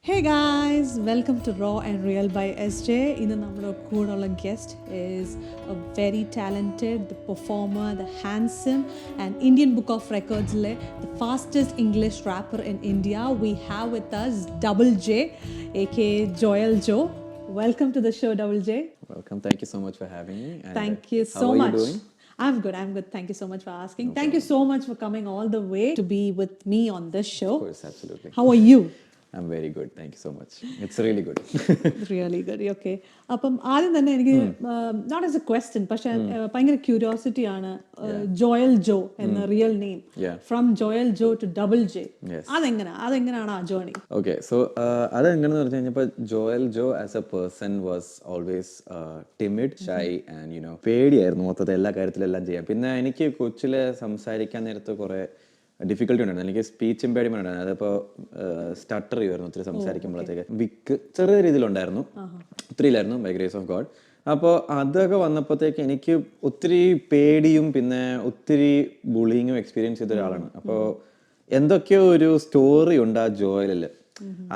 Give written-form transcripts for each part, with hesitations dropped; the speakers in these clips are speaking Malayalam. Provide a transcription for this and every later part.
Hey guys, welcome to Raw and Real by SJ. ഇന്ന് നമ്മുടെ കൂടെയുള്ള guest is a very talented, the performer, the handsome and Indian Book of Records the fastest English rapper in India. We have with us Double J, aka Joel Joe. Welcome to the show, Double J. Welcome. Thank you so much for having me. And Thank you so how are much. you doing? I'm good. Thank you so much for asking. Thank you so much for coming all the way to be with me on this show. Of course, absolutely. How are you? I'm very good. Thank you so much. It's really good. Really good okay. അപ്പം ആദ്യം തന്നെ എനിക്ക് നോട്ട് ആസ് എ ക്വസ്റ്റ്യൻ പക്ഷെ ഭയങ്കര ക്യൂരിയോസിറ്റി ആണ്. ജോയൽ ജോ എന്ന real name from Joel Jo to double J, അതെങ്ങനെയാണ് ആ ജേർണി? ഓക്കെ, സോ അതെങ്ങനെയെന്ന് പറഞ്ഞു കഴിഞ്ഞപ്പോൾ Joel Jo as a person was always timid, shy and പേടിയായിരുന്നു മൊത്തത്തിൽ എല്ലാ കാര്യത്തിലെല്ലാം ചെയ്യാം. പിന്നെ എനിക്ക് കൊച്ചിലെ സംസാരിക്കാൻ നേരത്ത് കുറേ ഡിഫിക്കൽട്ടി ഉണ്ടായിരുന്നു. എനിക്ക് സ്പീച്ച് ഇമ്പേഡിമെന്റ് ഉണ്ടായിരുന്നു. അതിപ്പോൾ സ്റ്റട്ടർ ചെയ്യുമായിരുന്നു ഒത്തിരി സംസാരിക്കുമ്പോഴത്തേക്ക്. വിക്ക് ചെറിയ രീതിയിലുണ്ടായിരുന്നു, ഒത്തിരി ഇല്ലായിരുന്നു, ബൈ ഗ്രേസ് ഓഫ് ഗോഡ്. അപ്പോൾ അതൊക്കെ വന്നപ്പോഴത്തേക്ക് എനിക്ക് ഒത്തിരി പേടിയും പിന്നെ ഒത്തിരി ബുള്ളിങ്ങും എക്സ്പീരിയൻസ് ചെയ്ത ഒരാളാണ്. അപ്പോൾ എന്തൊക്കെയോ ഒരു സ്റ്റോറി ഉണ്ട് ആ ജോയലിൽ.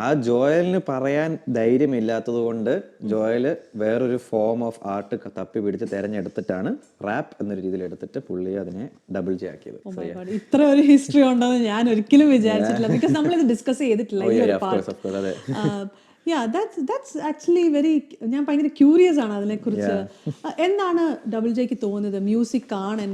ആ ജോയലിന് പറയാൻ ധൈര്യമില്ലാത്തത് കൊണ്ട് ജോയൽ വേറൊരു ഫോം ഓഫ് ആർട്ട് തപ്പി പിടിച്ച് തെരഞ്ഞെടുത്തിട്ടാണ് റാപ്പ് എന്നൊരു രീതിയിൽ എടുത്തിട്ട് പുള്ളി അതിനെ ഡബിൾ ജെ ആക്കിയത്. ഇത്ര ഒരു ഹിസ്റ്ററി ഉണ്ടെന്ന് ഞാൻ ഒരിക്കലും വിചാരിച്ചിട്ടില്ല. ബിക്കോസ് നമ്മളിത് ഡിസ്കസ് ചെയ്തിട്ടില്ല ഈ ഒരു പാർട്ട്. ദാറ്റ്സ് ആക്ച്വലി വെരി, ഞാൻ ഭയങ്കര ക്യൂരിയസ് ആണ് അതിനെക്കുറിച്ച്. എന്താണ് ഡബിൾ ജെക്ക് തോന്നിയത് മ്യൂസിക് ആണ്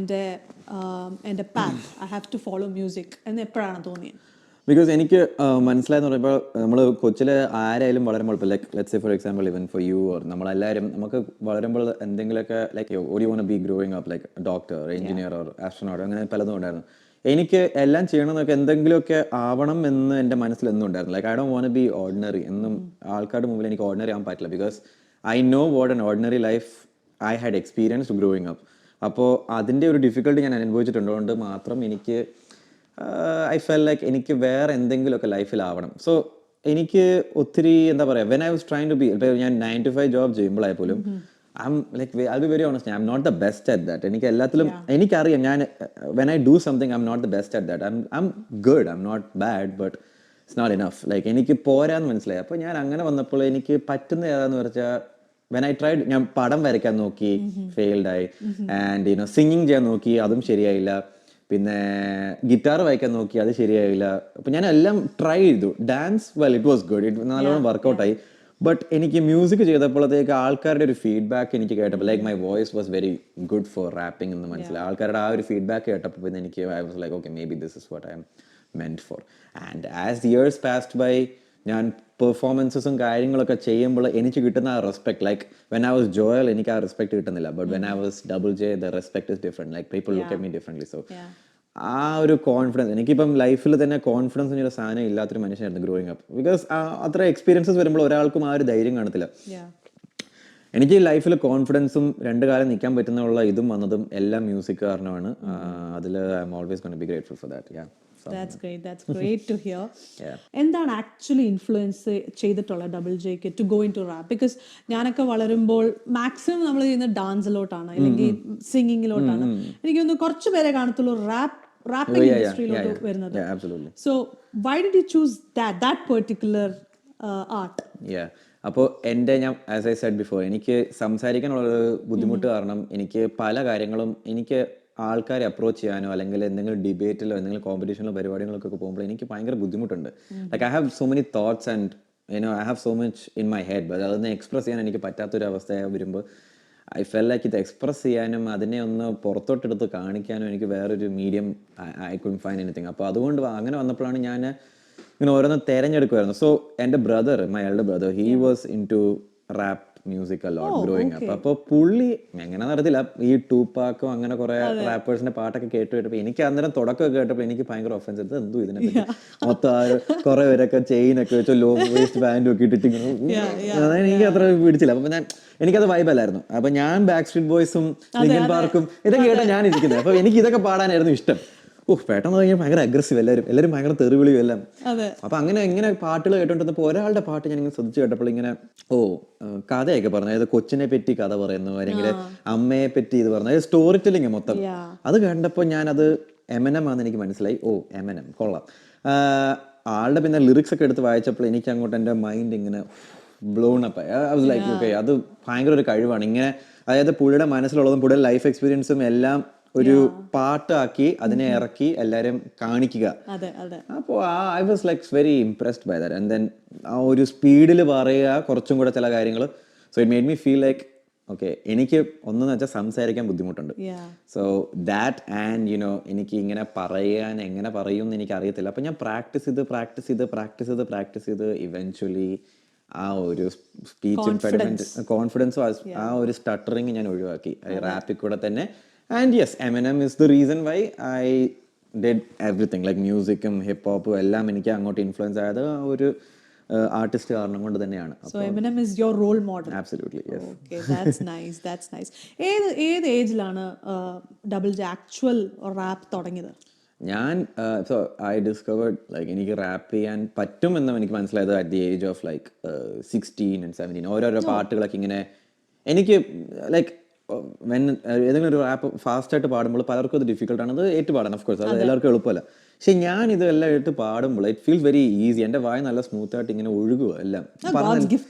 എൻ്റെ path, I have to follow music എന്ന് എപ്പോഴാണ് തോന്നിയത്? ബിക്കോസ് എനിക്ക് മനസ്സിലായെന്ന് പറയുമ്പോൾ നമ്മൾ കൊച്ചിൽ ആരായാലും വളരുമ്പോൾ ഇപ്പോൾ like let's say for example ഇവൻ ഫോർ യു ഓർ നമ്മളെല്ലാവരും നമുക്ക് വളരുമ്പോൾ എന്തെങ്കിലുമൊക്കെ like or you want B growing up like doctor, engineer or astronaut, അങ്ങനെ പലതും ഉണ്ടായിരുന്നു. എനിക്ക് എല്ലാം ചെയ്യണമെന്നൊക്കെ എന്തെങ്കിലുമൊക്കെ ആവണം എന്ന് എൻ്റെ മനസ്സിൽ എന്നും ഉണ്ടായിരുന്നു. Like I don't want B ordinary. എന്നും ആൾക്കാരുടെ മുമ്പിൽ എനിക്ക് ഓർഡിനറി ആവാൻ പറ്റില്ല. Because I know what an ordinary life I had experienced growing up. അപ്പോൾ അതിൻ്റെ ഒരു ഡിഫിക്കൽട്ടി ഞാൻ അനുഭവിച്ചിട്ടുള്ളതുകൊണ്ട് മാത്രം എനിക്ക് ഐ ഫെൽ ലൈക്ക് എനിക്ക് വേറെ എന്തെങ്കിലുമൊക്കെ ലൈഫിലാവണം. സോ എനിക്ക് ഒത്തിരി എന്താ പറയുക, when I was trying to be, ഇപ്പോൾ ഞാൻ 9 to 5 ജോബ് ചെയ്യുമ്പോഴായി പോലും I'm like I be very honest, I'm not the best at that. എനിക്ക് എല്ലാത്തിലും എനിക്കറിയാം ഞാൻ when I do something I'm not the best at that. I'm good, I'm not bad, but it's not enough. Like എനിക്ക് പോരാന്ന് മനസ്സിലായി. അപ്പോൾ ഞാൻ അങ്ങനെ വന്നപ്പോൾ എനിക്ക് പറ്റുന്ന ഏതാന്ന് വെച്ചാൽ വെൻ ഐ ട്രൈഡ്, ഞാൻ പടം വരയ്ക്കാൻ നോക്കി, ഫെയിൽഡ് ആയി. ആൻഡ് സിംഗിങ് ചെയ്യാൻ നോക്കി, അതും ശരിയായില്ല. പിന്നെ ഗിറ്റാർ വായിക്കാൻ നോക്കി, അത് ശരിയായില്ല. അപ്പം ഞാൻ എല്ലാം ട്രൈ ചെയ്തു. Dance well it was good, it നല്ലോണം വർക്കൗട്ടായി. ബട്ട് എനിക്ക് മ്യൂസിക് ചെയ്തപ്പോഴത്തേക്ക് ആൾക്കാരുടെ ഒരു ഫീഡ്ബാക്ക് എനിക്ക് കേട്ടപ്പോൾ like my voice was very good for rapping എന്ന് മനസ്സിലായി. ആൾക്കാരുടെ ആ ഒരു ഫീഡ്ബാക്ക് കേട്ടപ്പോൾ പിന്നെ എനിക്ക് I was like okay, maybe this is what I'm meant for. And as years passed by ഞാൻ പെർഫോമൻസസും കാര്യങ്ങളൊക്കെ ചെയ്യുമ്പോൾ എനിക്ക് കിട്ടുന്ന ആ respect, like when I was Joel എനിക്ക് ആ റെസ്പെക്ട് കിട്ടുന്നില്ല. But when I was double J the respect is different. Like people look at me differently. So ആ ഒരു കോൺഫിഡൻസ്, എനിക്കിപ്പം ലൈഫിൽ തന്നെ കോൺഫിഡൻസ് എന്നൊരു സാധനം ഇല്ലാത്തൊരു മനുഷ്യനായിരുന്നു ഗ്രോയിങ് അപ്പ്. ബിക്കോസ് അത്ര എക്സ്പീരിയൻസസ് വരുമ്പോൾ ഒരാൾക്കും ആ ഒരു ധൈര്യം കാണത്തില്ല. എനിക്ക് ലൈഫിൽ കോൺഫിഡൻസും രണ്ട് കാലം നിൽക്കാൻ പറ്റുന്നുള്ള ഇതും വന്നതും എല്ലാം മ്യൂസിക് കാരണമാണ്. അതിൽ I'm always gonna be grateful for that. That's great to hear. എന്താണ് ആക്ച്വലി ഇൻഫ്ലുവൻസ് ചെയ്തിട്ടുള്ള ഡബിൾ ജെക്ക് to go into rap? Because ഞാനൊക്കെ വളരുമ്പോൾ മാക്സിമം നമ്മൾ ചെയ്യുന്ന ഡാൻസിലോട്ടാണ് അല്ലെങ്കിൽ സിംഗിങ്ങിലോട്ടാണ്. എനിക്കൊന്ന് കുറച്ച് പേരെ കാണത്തുള്ളൂ റാപ്പിംഗ് ഇൻഡസ്ട്രിയിലോട്ട് വരുന്നത്. So why did you choose that particular art? അപ്പോൾ ഞാൻ ആസ് ഐ സെഡ് ബിഫോർ, എനിക്ക് സംസാരിക്കാനുള്ളൊരു ബുദ്ധിമുട്ട് കാരണം എനിക്ക് പല കാര്യങ്ങളും എനിക്ക് ആൾക്കാരെ അപ്രോച്ച് ചെയ്യാനോ അല്ലെങ്കിൽ എന്തെങ്കിലും ഡിബേറ്റിലോ എന്തെങ്കിലും കോമ്പറ്റീഷനിലോ പരിപാടികളൊക്കെ പോകുമ്പോൾ എനിക്ക് ഭയങ്കര ബുദ്ധിമുട്ടുണ്ട്. Like I have so many thoughts and I have so much in my head, but അതൊന്ന് എക്സ്പ്രസ് ചെയ്യാൻ എനിക്ക് പറ്റാത്തൊരു അവസ്ഥ വരുമ്പോൾ ഐ ഫെൽ ലൈക്ക് ഇത് എക്സ്പ്രസ് ചെയ്യാനും അതിനെ ഒന്ന് പുറത്തോട്ടെടുത്ത് കാണിക്കാനും എനിക്ക് വേറൊരു medium I couldn't find anything. അപ്പോൾ അതുകൊണ്ട് അങ്ങനെ വന്നപ്പോഴാണ് ഞാൻ ഇങ്ങനെ ഓരോന്ന് തിരഞ്ഞെടുക്കുമായിരുന്നു. സോ എൻ്റെ brother, my elder brother, he was into rap music a lot growing up. അപ്പോൾ പുള്ളി എങ്ങനെ നടത്തില്ല, ഈ ടൂപ്പാക്കും അങ്ങനെ കുറെ റാപ്പേഴ്സിന്റെ പാട്ടൊക്കെ കേട്ടപ്പോൾ എനിക്ക് അന്നേരം തുടക്കമൊക്കെ കേട്ടപ്പോൾ എനിക്ക് ഭയങ്കര ഒഫൻസ് എടുത്ത്. എന്തോ ഇതിനെ മൊത്തം കുറെ പേരൊക്കെ ചെയിനൊക്കെ വെച്ചോ ലോ വേസ്റ്റ് ബാൻഡും ഒക്കെ ഇട്ടിട്ട് എനിക്ക് അത്ര പിടിച്ചില്ല. അപ്പൊ എനിക്കത് വൈബല്ലായിരുന്നു. അപ്പൊ ഞാൻ ബാക്ക് സ്ട്രീറ്റ് ബോയ്സും ലിങ്കൻ പാർക്കും ഇതൊക്കെ കേട്ടാ ഞാൻ ഇരിക്കുന്നത്. അപ്പൊ എനിക്ക് ഇതൊക്കെ പാടാനായിരുന്നു ഇഷ്ടം. പെട്ടെന്ന് കഴിഞ്ഞാൽ ഭയങ്കര അഗ്രസീവ്, എല്ലാവരും ഭയങ്കര തെറിവിളിയും എല്ലാം. അപ്പൊ അങ്ങനെ ഇങ്ങനെ പാട്ടുകൾ കേട്ടോണ്ടിരുന്നപ്പോൾ ഒരാളുടെ പാട്ട് ഞാൻ ഇങ്ങനെ ശ്രദ്ധിച്ചു കേട്ടപ്പോൾ ഇങ്ങനെ കഥയൊക്കെ പറഞ്ഞു, അതായത് കൊച്ചിനെ പറ്റി കഥ പറയുന്നു, അല്ലെങ്കിൽ അമ്മയെ പറ്റി ഇത് പറഞ്ഞു, അതായത് സ്റ്റോറി ടെല്ലിങ് മൊത്തം. അത് കണ്ടപ്പോൾ ഞാനത് എമനം ആണെന്ന് എനിക്ക് മനസ്സിലായി. എമനം കൊള്ളാം. ആളുടെ പിന്നെ ലിറിക്സ് ഒക്കെ എടുത്ത് വായിച്ചപ്പോൾ എനിക്ക് അങ്ങോട്ട് എൻ്റെ മൈൻഡ് ഇങ്ങനെ ബ്ലോൺ അപ്പ് ആയി. ഐ വാസ് ലൈക്ക് ഓക്കെ, അത് ഭയങ്കര ഒരു കഴിവാണ് ഇങ്ങനെ. അതായത് പുള്ളിയുടെ മനസ്സിലുള്ളതും പുള്ളിയുടെ ലൈഫ് എക്സ്പീരിയൻസും എല്ലാം ഒരു പാട്ടാക്കി അതിനെ ഇറക്കി എല്ലാവരും കാണിക്കുക. അപ്പോൾ I was like very impressed by that. And then ആ ഒരു സ്പീഡിൽ പറയുക കുറച്ചും കൂടെ ചില കാര്യങ്ങൾ. So it made me feel like okay, എനിക്ക് ഒന്നെന്ന് വെച്ചാൽ സംസാരിക്കാൻ ബുദ്ധിമുട്ടുണ്ട്. സോ ദാറ്റ് ആൻഡ് യുനോ എനിക്ക് ഇങ്ങനെ പറയാൻ എങ്ങനെ പറയും എന്ന് എനിക്ക് അറിയത്തില്ല. അപ്പം ഞാൻ പ്രാക്ടീസ് ചെയ്ത് ഇവൻച്വലി ആ ഒരു സ്പീച്ച് ഇംപെഡിമെന്റ്, കോൺഫിഡൻസും ആ ഒരു സ്റ്റട്ടറിങ് ഞാൻ ഒഴിവാക്കി റാപ്പിൽ കൂടെ തന്നെ. And yes, Eminem is the reason why I did everything, like മ്യൂസിക്കും ഹിപ്പ് ഹോപ്പും എല്ലാം എനിക്ക് അങ്ങോട്ട് ഇൻഫ്ലുവൻസ് ആയത് ഒരു ആർട്ടിസ്റ്റ് കാരണം കൊണ്ട് തന്നെയാണ്. So Eminem is your role model. Absolutely, yes. Okay, that's nice, that's nice. ഏത് ഏജിലാണ് ഡബിൾ ജെ ആക്ച്വൽ റാപ്പ് തുടങ്ങിയത്? ഞാൻ സോ ഐ ഡിസ്കവേർഡ് ലൈക്ക് എനിക്ക് റാപ്പ് ചെയ്യാൻ പറ്റുമെന്ന് എനിക്ക് മനസ്സിലായത് at the age of like 16 and 17. ഓരോരോ പാട്ടുകളൊക്കെ ഇങ്ങനെ എനിക്ക് ലൈക്ക് ഏതെങ്കിലും ഒരു റാപ്പ് ഫാസ്റ്റായിട്ട് പാടുമ്പോൾ പലർക്കും അത് ഡിഫിക്കൽട്ടാണ്, അത് ഏറ്റുപാടാൻ ഓഫ് കോഴ്സ്, അത് എല്ലാവർക്കും എളുപ്പമല്ല. പക്ഷെ ഞാൻ ഇതെല്ലാം ഇട്ട് പാടുമ്പോൾ ഇറ്റ് ഫീൽസ് വെരി ഈസി. എൻ്റെ വായ നല്ല സ്മൂത്ത് ആയിട്ട് ഇങ്ങനെ ഒഴുകുക എല്ലാം.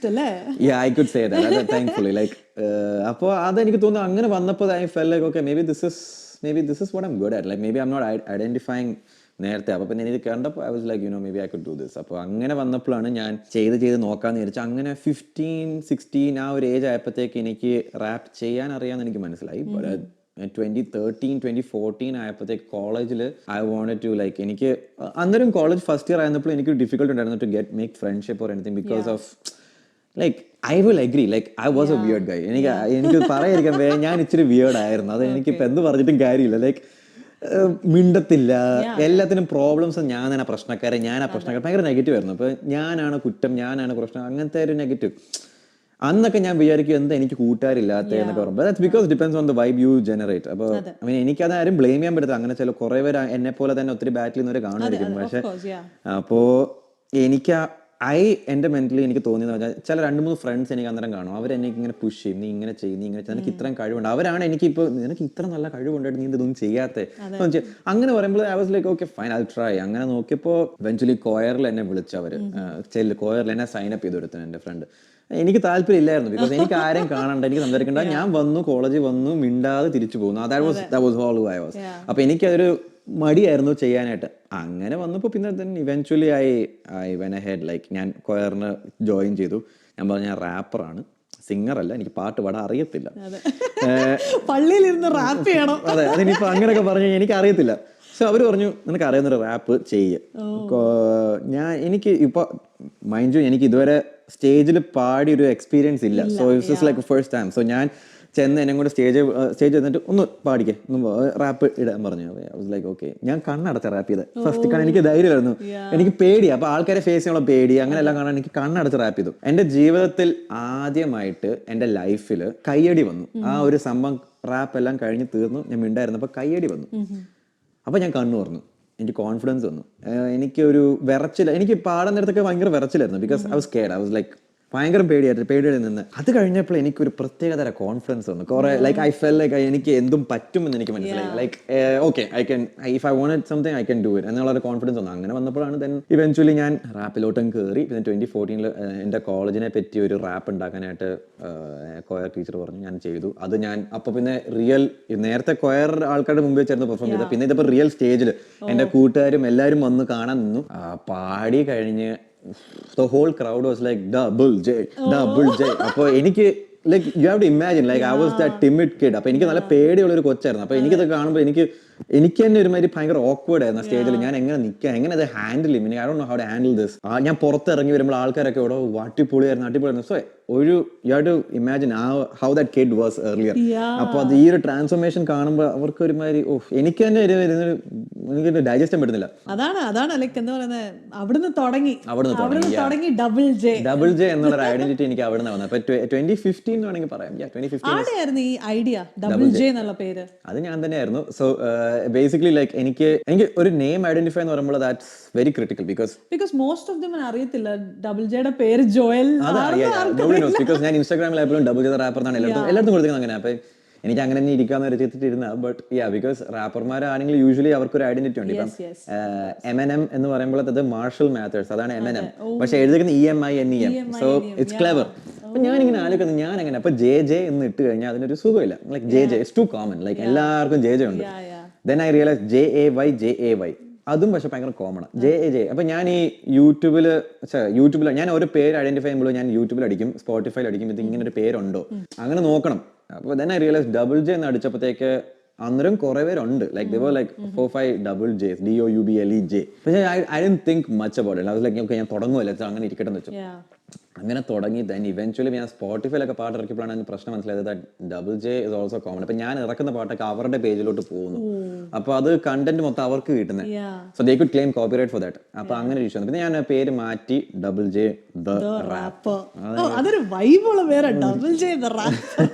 I could say that thankfully like. അപ്പോൾ അതെനിക്ക് തോന്നുന്നു അങ്ങനെ വന്നപ്പോൾ I felt like okay, maybe this is what I'm good at. Like maybe I'm not identifying നേരത്തെ. അപ്പോൾ പിന്നെ എനിക്ക് കണ്ടപ്പോൾ I was like you no maybe I could do this. അപ്പോൾ അങ്ങനെ വന്നപ്പോഴാണ് ഞാൻ ചെയ്ത് നോക്കാമെന്ന് വിചാരിച്ചു. അങ്ങനെ 15, 16 ആ ഒരു ഏജ് ആയപ്പോഴത്തേക്ക് എനിക്ക് റാപ്പ് ചെയ്യാൻ അറിയാമെന്ന് എനിക്ക് മനസ്സിലായി. 2013, 2014 ആയപ്പോഴത്തേക്ക് കോളേജിൽ ഐ വാണ്ടഡ് ടു ലൈക്ക്, എനിക്ക് അന്നേരം കോളേജ് ഫസ്റ്റ് ഇയർ ആയിരുന്നപ്പോൾ എനിക്ക് ഡിഫിക്കൽട്ട് ഉണ്ടായിരുന്നു to make friendship or anything because of like I will agree like I was a weird guy. എനിക്ക് പറയാതിരിക്കാൻ ഞാൻ ഇച്ചിരി വിയേർഡ് ആയിരുന്നു. അത് എനിക്കിപ്പോൾ എന്ത് പറഞ്ഞിട്ടും കാര്യമില്ല. ലൈക്ക് മിണ്ടത്തില്ല, എല്ലാത്തിനും പ്രോബ്ലംസ് ഞാൻ തന്നെ പ്രശ്നക്കാരൻ, ഭയങ്കര നെഗറ്റീവ് ആയിരുന്നു. അപ്പോൾ ഞാനാണ് കുറ്റം, ഞാനാണ് പ്രശ്നം, അങ്ങനത്തെ ഒരു നെഗറ്റീവ്. അന്നൊക്കെ ഞാൻ വിചാരിക്കും എന്താ എനിക്ക് കൂട്ടുകാരില്ലാത്ത എന്നൊക്കെ പറയുമ്പോൾ that's because depends on the vibe you generate. അപ്പോൾ ഐ മീൻ എനിക്കത് ആരും ബ്ലെയിം ചെയ്യാൻ പറ്റത്തില്ല. അങ്ങനെ ചില കുറേ പേര് എന്നെ പോലെ തന്നെ ഒത്തിരി ബാറ്റിൽ നിന്നവരെ കാണുമായിരിക്കും. പക്ഷേ അപ്പോൾ എനിക്ക് എൻ്റെ മെന്റലി എനിക്ക് തോന്നിയെന്ന് പറഞ്ഞാൽ ചില 2-3 ഫ്രണ്ട്സ് എനിക്ക് അന്നേരം കാണും. അവരെനിക്ക് ഇങ്ങനെ പുഷ് ചെയ്യും, നീ ഇങ്ങനെ ചെയ്യും, നിനക്ക് ഇത്രയും കഴിവുണ്ട്. അവരാണ് എനിക്കിപ്പോൾ നിനക്ക് ഇത്ര നല്ല കഴിവുണ്ടായിട്ട് നീ ഇതൊന്നും ചെയ്യാത്ത. അങ്ങനെ പറയുമ്പോൾ I was like okay fine, I try. അങ്ങനെ നോക്കിയപ്പോൾ ഇവൻച്വലി കോയറിൽ എന്നെ വിളിച്ചവർ, കോയറിൽ എന്നെ സൈനപ്പ് ചെയ്ത് കൊടുത്തു എൻ്റെ ഫ്രണ്ട്. എനിക്ക് താല്പര്യം ഇല്ലായിരുന്നു ബിക്കോസ് എനിക്ക് ആരെയും കാണണ്ട, എനിക്ക് സംസാരിക്കണ്ട. ഞാൻ വന്നു, കോളേജിൽ വന്നു, മിണ്ടാതെ തിരിച്ചു പോകുന്നു. That was all I was. അപ്പോൾ എനിക്കതൊരു മടിയായിരുന്നു ചെയ്യാനായിട്ട്. അങ്ങനെ വന്നപ്പോൾ പിന്നെ eventually I went ahead like ഞാൻ കൊയറിന് ജോയിൻ ചെയ്തു. ഞാൻ പറഞ്ഞു ഞാൻ റാപ്പറാണ്, സിംഗറല്ല, എനിക്ക് പാട്ട് പാടാൻ അറിയത്തില്ല. പള്ളിയിലിരുന്ന് റാപ്പ് ചെയ്യണം. അതെ, അതിനിപ്പോൾ അങ്ങനെയൊക്കെ പറഞ്ഞു എനിക്ക് അറിയത്തില്ല. സോ അവർ പറഞ്ഞു നിനക്ക് അറിയുന്നൊരു റാപ്പ് ചെയ്യ്. എനിക്ക് ഇപ്പോൾ മൈൻഡ് യു എനിക്ക് ഇതുവരെ സ്റ്റേജിൽ പാടി ഒരു എക്സ്പീരിയൻസ് ഇല്ല. So it's like first time. So ഞാൻ ചെന്ന് എന്നെ കൊണ്ട് സ്റ്റേജ് എന്നിട്ട് ഒന്ന് പാടിക്കേ, ഒന്ന് റാപ്പ് ഇടാൻ പറഞ്ഞു. I was like okay. ഞാൻ കണ്ണടച്ച റാപ്പ് ചെയ്ത് ഫസ്റ്റ്. കാരണം എനിക്ക് ധൈര്യമായിരുന്നു, എനിക്ക് പേടിയാണ്. അപ്പോൾ ആൾക്കാരെ ഫേസ് ചെയ്യാനുള്ള പേടി അങ്ങനെ എല്ലാം കാണാൻ എനിക്ക് കണ്ണടച്ച് റാപ്പ് ചെയ്തു. എൻ്റെ ജീവിതത്തിൽ ആദ്യമായിട്ട് എൻ്റെ ലൈഫിൽ കയ്യടി വന്നു. ആ ഒരു സംഭവം റാപ്പ് എല്ലാം കഴിഞ്ഞ് തീർന്നു, ഞാൻ മിണ്ടായിരുന്നപ്പോൾ കയ്യടി വന്നു. അപ്പോൾ ഞാൻ കണ്ണു തുറന്നു, എനിക്ക് കോൺഫിഡൻസ് വന്നു. എനിക്കൊരു വിറച്ചില്ല, എനിക്ക് പാടാൻ നേരത്തൊക്കെ ഭയങ്കര വിറച്ചിലായിരുന്നു because I was scared. I was like ഭയങ്കര പേടിയിൽ നിന്ന്. അത് കഴിഞ്ഞപ്പോൾ എനിക്കൊരു പ്രത്യേകതര കോൺഫിഡൻസ് വന്നു. കുറെ ലൈക്ക് ഐ ഫെൽ ലൈക്ക് എനിക്ക് എന്തും പറ്റുമെന്ന് എനിക്ക് മനസ്സിലായി. Like okay I can, if I want something I can do it എന്നുള്ളൊരു കോൺഫിഡൻസ് വന്നു. അങ്ങനെ വന്നപ്പോഴാണ് ദെൻ ഇവൻച്വലി ഞാൻ റാപ്പിലോട്ടും കയറി. പിന്നെ 2014 എൻ്റെ കോളേജിനെ പറ്റി ഒരു റാപ്പ് ഉണ്ടാക്കാനായിട്ട് കൊയർ ടീച്ചർ പറഞ്ഞു, ഞാൻ ചെയ്തു. അത് ഞാൻ അപ്പോൾ പിന്നെ റിയൽ, നേരത്തെ കൊയർ ആൾക്കാരുടെ മുമ്പ് വെച്ചായിരുന്നു പെർഫോം ചെയ്തത്. പിന്നെ ഇതിപ്പോൾ റിയൽ സ്റ്റേജിൽ എൻ്റെ കൂട്ടുകാരും എല്ലാവരും വന്ന് കാണാൻ നിന്നു. പാടി കഴിഞ്ഞ് the whole crowd was like double J. അപ്പോൾ എനിക്ക് like you have to imagine like I was that timid kid. അപ്പോൾ എനിക്ക് നല്ല പേടിയുള്ള ഒരു കൊച്ചായിരുന്നു. അപ്പോൾ എനിക്കത് കാണുമ്പോൾ എനിക്ക് തന്നെ ഒരുമാതിരി ഭയങ്കര ഓക്വേർഡ് ആയിരുന്നു സ്റ്റേജിൽ. ഞാൻ എങ്ങനെ നിൽക്കുക, എങ്ങനെ അത് ഹാൻഡിൽ ചെയ്യും, I don't know how to handle this. ഞാൻ പുറത്തിറങ്ങി വരുമ്പോൾ ആൾക്കാരൊക്കെ ഇവിടെ അടിപൊളിയായിരുന്നു. സോ ഒരു you have to imagine how that kid was earlier. അപ്പോൾ അത് ഈ ഒരു ട്രാൻസ്ഫോർമേഷൻ കാണുമ്പോൾ അവർക്ക് ഒരുമാതിരി എനിക്ക് തന്നെ എനിക്ക് ഡൈജസ്റ്റ് ചെയ്യാൻ പറ്റുന്നില്ല. അതാണ് ലൈക്ക് എന്താ പറയുന്നത്, അവിടുന്ന് തുടങ്ങി ഡബിൾ ജെ എന്നുള്ള ഐഡന്റിറ്റി എനിക്ക് അവിടുന്ന് വന്നത്. അപ്പോൾ 2015 വേണമെങ്കിൽ പറയാം. 2015 ഈ ഐഡിയ ഡബിൾ ജെ എന്നുള്ള പേര് അത് ഞാൻ തന്നെയായിരുന്നു. സോ ബേസിക്കലി ലൈക്ക് എനിക്ക് ഒരു നെയിം ഐഡന്റിഫൈ എന്ന് പറയുമ്പോൾ that's very critical because most of them അറിയത്തില്ല ഡബിൾ ജെയുടെ പേര് ജോയൽ. ബിക്കോസ് ഞാൻ ഇൻസ്റ്റാഗ്രാമിൽ എപ്പോഴും ഡബിൾ ജെ റാപ്പർ എന്നാണ് എല്ലായിടത്തും കൊടുക്കുന്നത്. അങ്ങനെ അപ്പോൾ എനിക്ക് അങ്ങനെ തന്നെ ഇരിക്കാന്ന് വിചാരിച്ചിട്ടിരുന്ന. ബട്ട് ബിക്കോസ് റാപ്പർമാരാണെങ്കിൽ യൂഷ്വലി അവർക്കൊരു ഐഡന്റിറ്റി ഉണ്ട്. ഇപ്പം yes. MNM എന്ന് പറയുമ്പോൾ അത് മാർഷൽ മാത്തേഴ്സ്, അതാണ് MNM. പക്ഷെ എഴുതിയിരിക്കുന്നത് EMINEM. So it's clever. അപ്പൊ ഞാനിങ്ങനെ ആലോചിക്കുന്നത് ഞാൻ എങ്ങനെ അപ്പൊ JJ എന്ന് ഇട്ട് കഴിഞ്ഞാൽ അതിനൊരു സുഖമില്ല. Like JJ it's too common. Like എല്ലാവർക്കും JJ ഉണ്ട്. ദെൻ ഐ റിയലൈസ് JAY അതും പക്ഷെ ഭയങ്കര കോമൺ. JAJ. അപ്പൊ ഞാൻ ഈ യൂട്യൂബിൽ ഞാൻ ഒരു പേര് ഐഡന്റിഫൈ ചെയ്യുമ്പോൾ ഞാൻ യൂട്യൂബിൽ അടിക്കും, സ്പോട്ടിഫൈയിൽ അടിക്കും, ഇത് ഇങ്ങനെ ഒരു പേരുണ്ടോ അങ്ങനെ നോക്കണം. അപ്പൊ ദെൻ ഐ റിയലൈസ് DJ എന്ന് അടിച്ചപ്പോഴത്തേക്ക് അന്നേരം കുറെ പേരുണ്ട്. Like 4-5 double J's, DOUBLEJ. പക്ഷേ I didn't think much about it. I was like, okay, ഞാൻ തുടങ്ങുമല്ലോ, അങ്ങനെ ഇരിക്കട്ടെ എന്ന് വെച്ചു. അങ്ങനെ തുടങ്ങി. ദെൻ ഇവൻച്വലി ഞാൻ സ്പോട്ടിഫൈലൊക്കെ പാട്ട് ഇറക്കിയപ്പോഴാണ് എനിക്ക് പ്രശ്നം മനസ്സിലായത് DJ is also common. അപ്പൊ ഞാൻ ഇറക്കുന്ന പാട്ടൊക്കെ അവരുടെ പേജിലോട്ട് പോകുന്നു. അപ്പൊ അത് കണ്ടന്റ് മൊത്തം അവർക്ക് കിട്ടുന്നത്. So they could claim copyright for that. അപ്പൊ അങ്ങനെ ഒരു ഇഷ്യൂ. പിന്നെ ഞാൻ പേര് മാറ്റി DJ the rapper. അതൊരു വൈബുള്ള പേര്, DJ the rapper.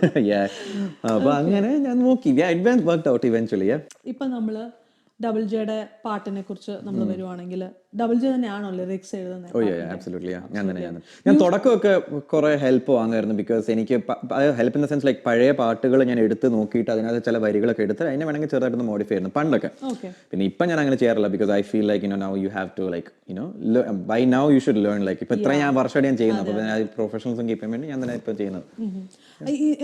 അപ്പൊ അങ്ങനെ ഞാൻ നോക്കി. It worked out eventually. ഇപ്പൊ നമ്മള് ഡബിൾജയുടെ പാട്ടിനെ കുറിച്ച് നമ്മൾ വരുവാണെങ്കിൽ, ഡബിൾജെ തന്നെയാണോ ലിറിക്സ് എഴുതുന്നത്? ഞാൻ തുടക്കമൊക്കെ കുറെ ഹെൽപ്പ് വാങ്ങുമായിരുന്നു. ബിക്കോസ് എനിക്ക് help in the sense like പഴയ പാട്ടുകൾ ഞാൻ എടുത്ത് നോക്കിയിട്ട് അതിനകത്ത് ചില വരികളൊക്കെ എടുത്ത് അതിനെ വേണമെങ്കിൽ ചെറുതായിട്ടൊന്ന് മോഡിഫൈ ചെയ്യുന്നു പണ്ടൊക്കെ. പിന്നെ ഇപ്പം ഞാൻ അങ്ങനെ ചെയ്യാറില്ല. Because I feel like now you have to like by now you should learn. Like ഇപ്പൊ ഇത്ര ഞാൻ വർഷമായിട്ട് ഞാൻ ചെയ്യുന്നത്. അപ്പോൾ പ്രൊഫഷണൽസും കീപ്പ് ചെയ്യാൻ വേണ്ടി ഞാൻ തന്നെ ഇപ്പൊ ചെയ്യുന്നത്.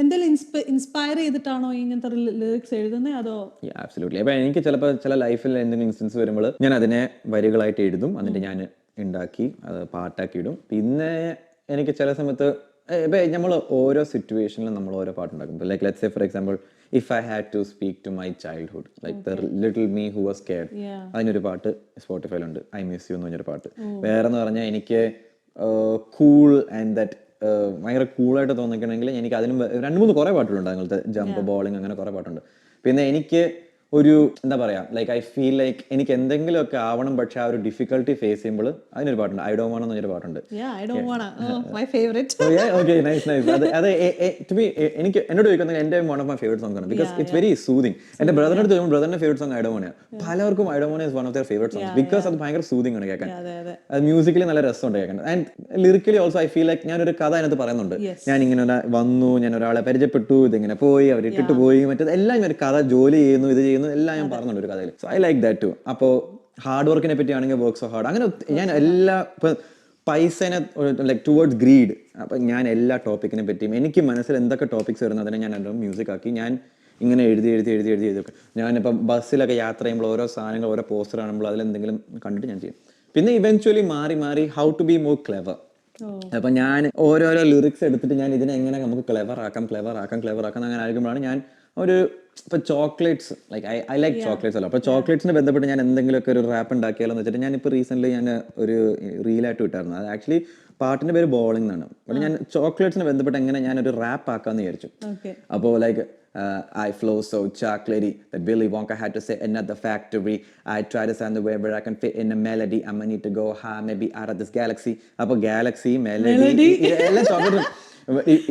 എന്തെങ്കിലും ഇൻസ്പയർ ചെയ്തിട്ടാണോ ഇങ്ങനത്തെ ലിറിക്സ് എഴുതുന്നത് അതോ? ആബ്സല്യൂട്ട്ലി. അപ്പൊ എനിക്ക് ചിലപ്പോൾ ചില ലൈഫിൽ എന്തെങ്കിലും ഇൻസ്റ്റൻസ് വരുമ്പോൾ ഞാൻ അതിനെ വരികളായിട്ട് എഴുതും, എന്നിട്ട് ഞാൻ ഉണ്ടാക്കി അത് പാട്ടാക്കി ഇടും. പിന്നെ എനിക്ക് ചില സമയത്ത് നമ്മൾ ഓരോ സിറ്റുവേഷനിലും നമ്മൾ ഓരോ പാട്ടുണ്ടാക്കും. Like let's say for example if I had to speak to my childhood, like the little me who was scared, അതിനൊരു പാട്ട് സ്പോട്ടിഫൈയിലുണ്ട്, ഐ മിസ് യു എന്ന് പറഞ്ഞൊരു പാട്ട്. വേറെ എന്ന് പറഞ്ഞാൽ എനിക്ക് കൂൾ ആൻഡ് ദറ്റ് ഭയങ്കര കൂളായിട്ട് തോന്നിക്കണമെങ്കിൽ എനിക്ക് അതിനും 2-3 കുറേ പാട്ടുകളുണ്ട്. അങ്ങനത്തെ ജമ്പ് ബോളിങ് അങ്ങനെ കുറേ പാട്ടുണ്ട്. പിന്നെ എനിക്ക് ഒരു എന്താ പറയാ, ലൈക്ക് ഐ ഫീൽ ലൈക്ക് എനിക്ക് എന്തെങ്കിലുമൊക്കെ ആവണം, പക്ഷെ ആ ഒരു ഡിഫിക്കൽട്ടി ഫേസ് ചെയ്യുമ്പോൾ അതിനൊരു പാട്ടുണ്ട്, ഐ ഡോണ്ട് വാണ്ട് എന്നൊരു പാട്ടുണ്ട്. എനിക്ക് എന്നോട് ചോദിക്കുന്നത് എന്റെ one of my favourite songs ആണ്. Because it's very soothing. എന്റെ ബ്രദറിനോട് ചോദിക്കുമ്പോൾ ബ്രദറിന്റെ favourite song I don't want. പലർക്കും I don't want is one of their favourite songs. Because അത് ഭയങ്കര സൂതിങ് ആണ് കേൾക്കാൻ. അത് മ്യൂസിക്കലി നല്ല രസമുണ്ട് കേൾക്കാൻ. And lyrically also I feel like ഞാനൊരു കഥ അതിനകത്ത് പറയുന്നുണ്ട്. ഞാൻ ഇങ്ങനെ വന്നു, ഞാൻ ഒരാളെ പരിചയപ്പെട്ടു, ഇതിങ്ങനെ പോയി, അവരിട്ടിട്ട് പോയി, മറ്റേത് എല്ലാം ഒരു കഥ, ജോലി ചെയ്യുന്നു, ഇത് ചെയ്യുന്നു, എല്ലാം ഞാൻ പറഞ്ഞുണ്ട് ഒരു കഥയിൽ. So I like that too. അപ്പോൾ ഹാർഡ് വർക്കിനെ പറ്റി ആണെങ്കിൽ വർക്ക് സോ ഹാർഡ്, അങ്ങനെ ഞാൻ എല്ലാ ഇപ്പം പൈസനെ ലൈക്ക് ടുവേർഡ്സ് ഗ്രീഡ്. അപ്പം ഞാൻ എല്ലാ ടോപ്പിക്കിനെ പറ്റിയും എനിക്ക് മനസ്സിൽ എന്തൊക്കെ ടോപ്പിക്സ് വരുന്നത് അതിനെ ഞാൻ എൻ്റെ മ്യൂസിക് ആക്കി ഞാൻ ഇങ്ങനെ എഴുതി ഞാനിപ്പം ബസ്സിലൊക്കെ യാത്ര ചെയ്യുമ്പോൾ ഓരോ സാധനങ്ങൾ, ഓരോ പോസ്റ്റർ കാണുമ്പോൾ അതിലെന്തെങ്കിലും കണ്ടിട്ട് ഞാൻ ചെയ്യും. പിന്നെ ഇവൻച്വലി മാറി how to be more clever. അപ്പൊ ഞാൻ ഓരോരോ ലിറിക്സ് എടുത്തിട്ട് ഞാൻ ഇതിനെ എങ്ങനെ നമുക്ക് ക്ലെവർ ആക്കാം അങ്ങനെ ആയിരിക്കുമ്പോഴാണ് ഞാൻ ഒരു ഇപ്പൊ chocolates, like I like chocolates അല്ലോ. അപ്പൊ ചോക്ലേറ്റ്സിന് ബന്ധപ്പെട്ട് ഞാൻ എന്തെങ്കിലുമൊക്കെ ഒരു റാപ്പ് ഉണ്ടാക്കിയാലോ എന്ന് വെച്ചിട്ട് ഞാനിപ്പോൾ റീസെന്റ് ഞാൻ ഒരു റീലായിട്ട് വിട്ടായിരുന്നു. അത് ആക്ച്വലി പാട്ടിന്റെ പേര് ബോളിംഗ് എന്നാണ്. അപ്പോൾ ഞാൻ ചോക്ലേറ്റ്സിന് ബന്ധപ്പെട്ട് എങ്ങനെ ഞാനൊരു റാപ്പ് ആക്കാന്ന് വിചാരിച്ചു. അപ്പോൾ like I flow so chocolatey that Willy Wonka had to say another factory. I try to sound the way where I can fit in a melody. I'ma need to go high, maybe out of this galaxy. Appo galaxy melody ella chocolate.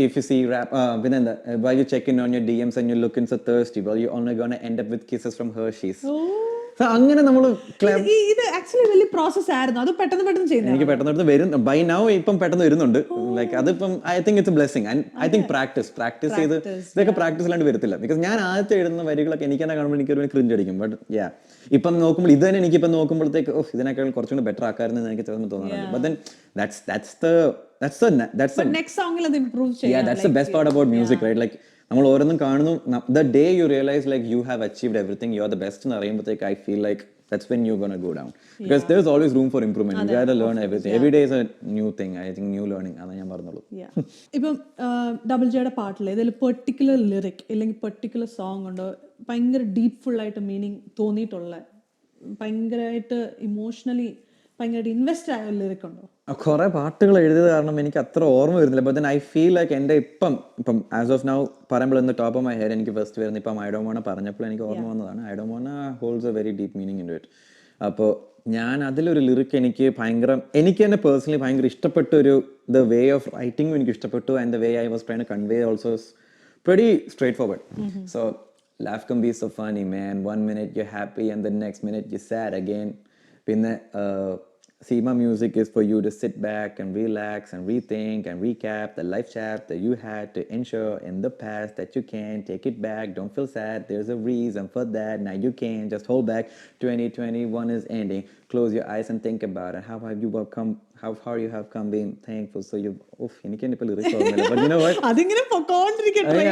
If you see rap vinanda, while you checking on your DMs and you're looking so thirsty, well you're only gonna end up with kisses from Hershey's. അങ്ങനെ നമ്മൾ ഇത് ആക്ച്വലി വലിയ പ്രോസസ് ആയിരുന്നു. അത് പെട്ടെന്ന് ചെയ്യുന്നത് എനിക്ക് പെട്ടെന്ന് വരും. ബൈ നൗ ഇപ്പം പെട്ടെന്ന് വരുന്നുണ്ട്. ലൈക്ക് അതിപ്പം I think it's A blessing. And I think practice ചെയ്ത് ഇതൊക്കെ പ്രാക്ടീസിലാണ്ട് വരത്തില്ല. ബിക്കോസ് ഞാൻ ആദ്യത്തെ എഴുതുന്ന വരികളൊക്കെ എനിക്ക് തന്നെ കാണുമ്പോൾ എനിക്കൊരു ക്രിഞ്ച് അടിക്കും. ബട്ട് ഇപ്പം നോക്കുമ്പോൾ ഇത് തന്നെ എനിക്കിപ്പം നോക്കുമ്പോഴത്തേക്ക് ഇതിനേക്കാൾ കുറച്ചുകൂടി ബെറ്റർ ആക്കായിരുന്നു എനിക്ക് ചിലപ്പോൾ തോന്നാറുണ്ട്. But then that's the next song അത് improve ചെയ്യാം. Yeah, that's the best part about music, right? Like നമ്മൾ ഓരോന്നും കാണുന്നു, the day you realize like you have achieved everything, you are the best എന്ന് അറിയുമ്പോഴത്തേക്ക് I feel like that's when you're going to go down. Because there's always room for improvement. You got to learn everything. Every day is a new thing. I think new learning. അതാണ് ഞാൻ പറഞ്ഞുള്ളൂ. ഇപ്പം ഡബിൾജയുടെ പാട്ടിൽ ഇതിൽ പെർട്ടിക്കുലർ ലിറിക് അല്ലെങ്കിൽ പെർട്ടിക്കുലർ സോങ് ഉണ്ടോ ഭയങ്കര ഡീപ്ഫുൾ ആയിട്ട് മീനിങ് തോന്നിയിട്ടുള്ള, ഭയങ്കരമായിട്ട് ഇമോഷണലി ഭയങ്കരമായിട്ട് ഇൻവെസ്റ്റ് ആയ ലിറിക് ഉണ്ടോ? കുറെ പാട്ടുകൾ എഴുതിയത് കാരണം എനിക്ക് അത്ര ഓർമ്മ വരുന്നില്ല. ബട്ട് ഐ ഫീൽ ലൈക്ക് എൻ്റെ ഇപ്പം ആസ് ഓഫ് നൗ പറയുമ്പോൾ ഇന്ന് ടോപ്പ് ഓഫ് മൈ ഹെഡ് എനിക്ക് ഫസ്റ്റ് വരുന്നത് ഇപ്പം ഐ ഡോണ്ട് വാണ്ട് പറഞ്ഞപ്പോൾ എനിക്ക് ഓർമ്മ വന്നതാണ്. I don't want holds A very deep meaning in it. അപ്പോൾ ഞാൻ അതിലൊരു ലിറിക് എനിക്ക് തന്നെ പേഴ്സണലി ഭയങ്കര ഇഷ്ടപ്പെട്ട ഒരു ദ വേ ഓഫ് റൈറ്റിംഗും എനിക്ക് ഇഷ്ടപ്പെട്ടു. And the way I was trying to convey also pretty straightforward. So life can be so funny, man. 1 minute you're happy and the next minute you're sad again. പിന്നെ Seema Music is for you to sit back and relax and rethink and recap the life chapter that you had to ensure in the past that you can take it back. Don't feel sad. There's a reason for that. Now you can just hold back. 2021 is ending. Close your eyes and think about it. How have you come? How far you have come? Being thankful. So you. Oof. എനിക്ക് തന്നെ ഇപ്പോൾ lyrics ഓർമ്മയില്ല. But you know what? അതിങ്ങനെ പൊക്കോണ്ടിരിക്കട്ടെ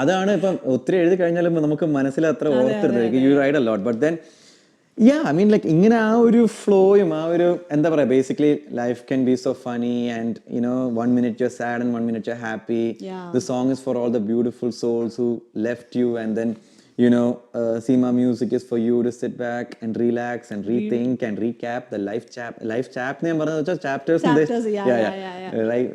അതാണ് ഇപ്പം ഒത്തിരി എഴുതി കഴിഞ്ഞാലും നമുക്ക് മനസ്സിൽ അത്ര ഓർത്തിരുന്നത് you ride a lot but then I mean like ഇങ്ങനെ ആ ഒരു ഫ്ലോയും ആ ഒരു എന്താ പറയുക basically life can be so funny and you know 1 minute you're sad and 1 minute you're happy. The song is for all the beautiful souls who left you and then Seema Music is for you to sit back and relax and rethink and recap the life chap name chapters life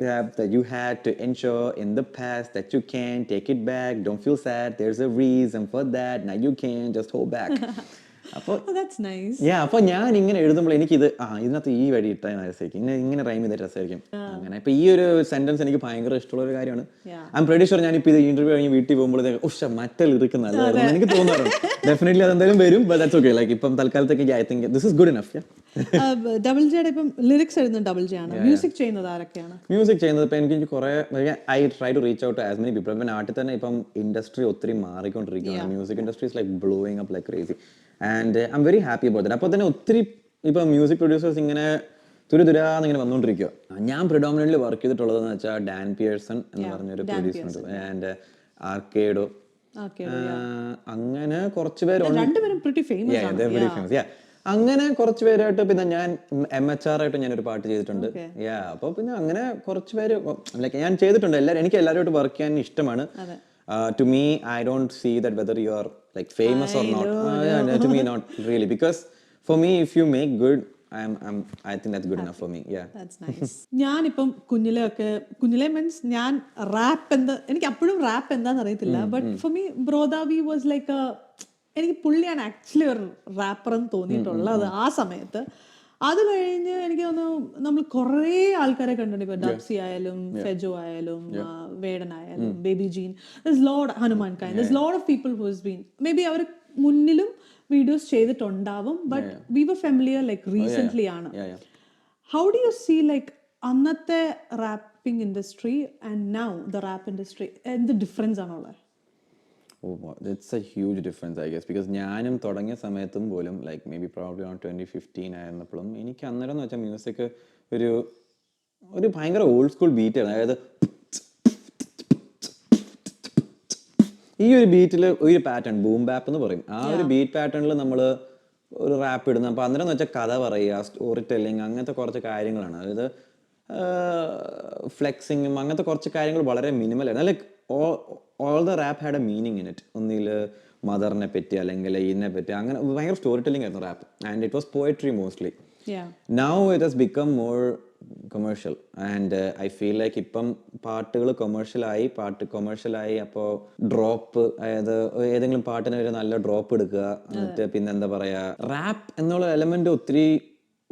chap that you had to ensure in the past that you can take it back. Don't feel sad. There's a reason for that. Now you can just hold back. അപ്പൊ ഞാൻ ഇങ്ങനെ എഴുതുമ്പോൾ എനിക്കിത് ഇതിനകത്ത് ഈ വഴി ഇട്ടാൽ രസമായിരിക്കും ഇങ്ങനെ റൈം ചെയ്തിട്ട് രസമായിരിക്കും അങ്ങനെ ഇപ്പൊ ഈ ഒരു സെന്റൻസ് എനിക്ക് ഭയങ്കര ഇഷ്ടമുള്ള ഒരു കാര്യമാണ്. ഐ എം പ്രെറ്റി ഷുവർ ഞാനിപ്പോ ഇത് ഇന്റർവ്യൂ കഴിഞ്ഞ് വീട്ടിൽ പോകുമ്പോഴത്തേക്ക് മറ്റേ ലിറിക്ക് നല്ലതായിരുന്നു എനിക്ക് തോന്നാറുണ്ട്. ഡെഫിനറ്റ്ലി അതെന്തായാലും വരും. But that's okay. ലൈക്ക് ഇപ്പം തൽക്കാലത്തേക്ക് I think this is good enough. Double ജെയുടെ ഇപ്പം ലിറിക്സ് എഴുതുന്നത് ഡബിൾ ജെ ആണ്. മ്യൂസിക് ചെയ്യുന്നത് ആരൊക്കെയാണ്? മ്യൂസിക് ചെയ്യുന്നത് ഇപ്പം എനിക്ക് കുറെ I try to reach out as many people. ഇപ്പം നാട്ടിൽ തന്നെ ഇപ്പം ഇൻഡസ്ട്രി ഒത്തിരി മാറിക്കൊണ്ടിരിക്കുകയാണ്. Music industry is like blowing up like crazy and I'm very happy about that. അപ്പോൾ തന്നെ ഒത്തിരി ഇപ്പം മ്യൂസിക് പ്രൊഡ്യൂസേഴ്സ് ഇങ്ങനെ തുരുതുരാന്നിങ്ങനെ വന്നുകൊണ്ടിരിക്കുക. ഞാൻ പ്രിഡോമിനൻ്റ്ലി വർക്ക് ചെയ്തിട്ടുള്ളതെന്ന് വെച്ചാൽ ഡാൻ പിയേഴ്സൺ എന്ന് പറഞ്ഞൊരു പ്രൊഡ്യൂസർ ഉണ്ട് ആൻഡ് ആർക്കേഡോ അങ്ങനെ കുറച്ച് പേരുണ്ട്. അങ്ങനെ കുറച്ച് പേരായിട്ട് പിന്നെ ഞാൻ MHR ആയിട്ട് ഞാനൊരു പാട്ട് ചെയ്തിട്ടുണ്ട്. അപ്പോൾ പിന്നെ അങ്ങനെ കുറച്ച് പേര് ലൈക്ക് ഞാൻ ചെയ്തിട്ടുണ്ട്. എനിക്ക് എല്ലാവരുമായിട്ട് വർക്ക് ചെയ്യാൻ ഇഷ്ടമാണ്. To me, I don't see that whether you are like famous or not. To me, not really. Because for me, if you make good, I think that's good enough for me. Yeah. That's nice. ഞാനിപ്പം കുഞ്ഞിലെ മീൻസ് ഞാൻ റാപ്പ് എനിക്ക് അപ്പോഴും റാപ്പ് എന്താണെന്ന് അറിയത്തില്ല. But for me Brodha V was like എനിക്ക് പുള്ളിയാണ് ആക്ച്വലി ഒരു റാപ്പർ എന്ന് തോന്നിയിട്ടുള്ളത് ആ സമയത്ത്. അത് കഴിഞ്ഞ് എനിക്ക് തോന്നുന്നു നമ്മൾ കുറേ ആൾക്കാരെ കണ്ടിട്ടുണ്ട്. ഇപ്പൊ ഡബ്സി ആയാലും ഫെജോ ആയാലും വേടൻ ആയാലും Baby Jean, Lord Hanuman Khan, lot of people who has been maybe അവർ മുന്നിലും വീഡിയോസ് ചെയ്തിട്ടുണ്ടാവും. But we were familiar like recent ആണ്. How do you see like അന്നത്തെ rapping industry and now the rap industry എന്ത് ഡിഫറൻസ് ആണുള്ളത്? It's a huge difference, I guess, because ഞാനും തുടങ്ങിയ സമയത്തും പോലും like may be probably on 2015 ആയിരുന്നപ്പോഴും എനിക്ക് അന്നേരം എന്ന് വെച്ചാൽ മ്യൂസിക് ഒരു ഭയങ്കര ഓൾഡ് സ്കൂൾ ബീറ്റ് ആണ്. അതായത് ഈ ഒരു ബീറ്റിൽ ഒരു പാറ്റേൺ ബൂം ബാപ്പ് എന്ന് പറയും. ആ ഒരു ബീറ്റ് പാറ്റേണിൽ നമ്മൾ ഒരു റാപ്പ് ഇടുന്നത്. അപ്പോൾ അന്നേരം എന്ന് വെച്ചാൽ കഥ പറയുക, സ്റ്റോറി ടെല്ലിങ്, അങ്ങനത്തെ കുറച്ച് കാര്യങ്ങളാണ്. അതായത് ഫ്ലെക്സിങ്ങും അങ്ങനത്തെ കുറച്ച് കാര്യങ്ങൾ വളരെ മിനിമലാണ്. Like all the rap had a meaning in it. ഒന്നിൽ മദറിനെ പറ്റി അല്ലെങ്കിൽ ഇതിനെ പറ്റി അങ്ങനെ ഭയങ്കര സ്റ്റോറി ടെല്ലിംഗ് ആയിരുന്നു rap. And it was poetry mostly. Now it has become more commercial and I feel like ഇപ്പം പാട്ടുകൾ കൊമേഴ്ഷ്യലായി അപ്പോൾ ഡ്രോപ്പ്, അതായത് ഏതെങ്കിലും പാട്ടിന് ഒരു നല്ല ഡ്രോപ്പ് എടുക്കുക, എന്നിട്ട് പിന്നെ എന്താ പറയാ റാപ്പ് എന്നുള്ള എലമെന്റ് ഒത്തിരി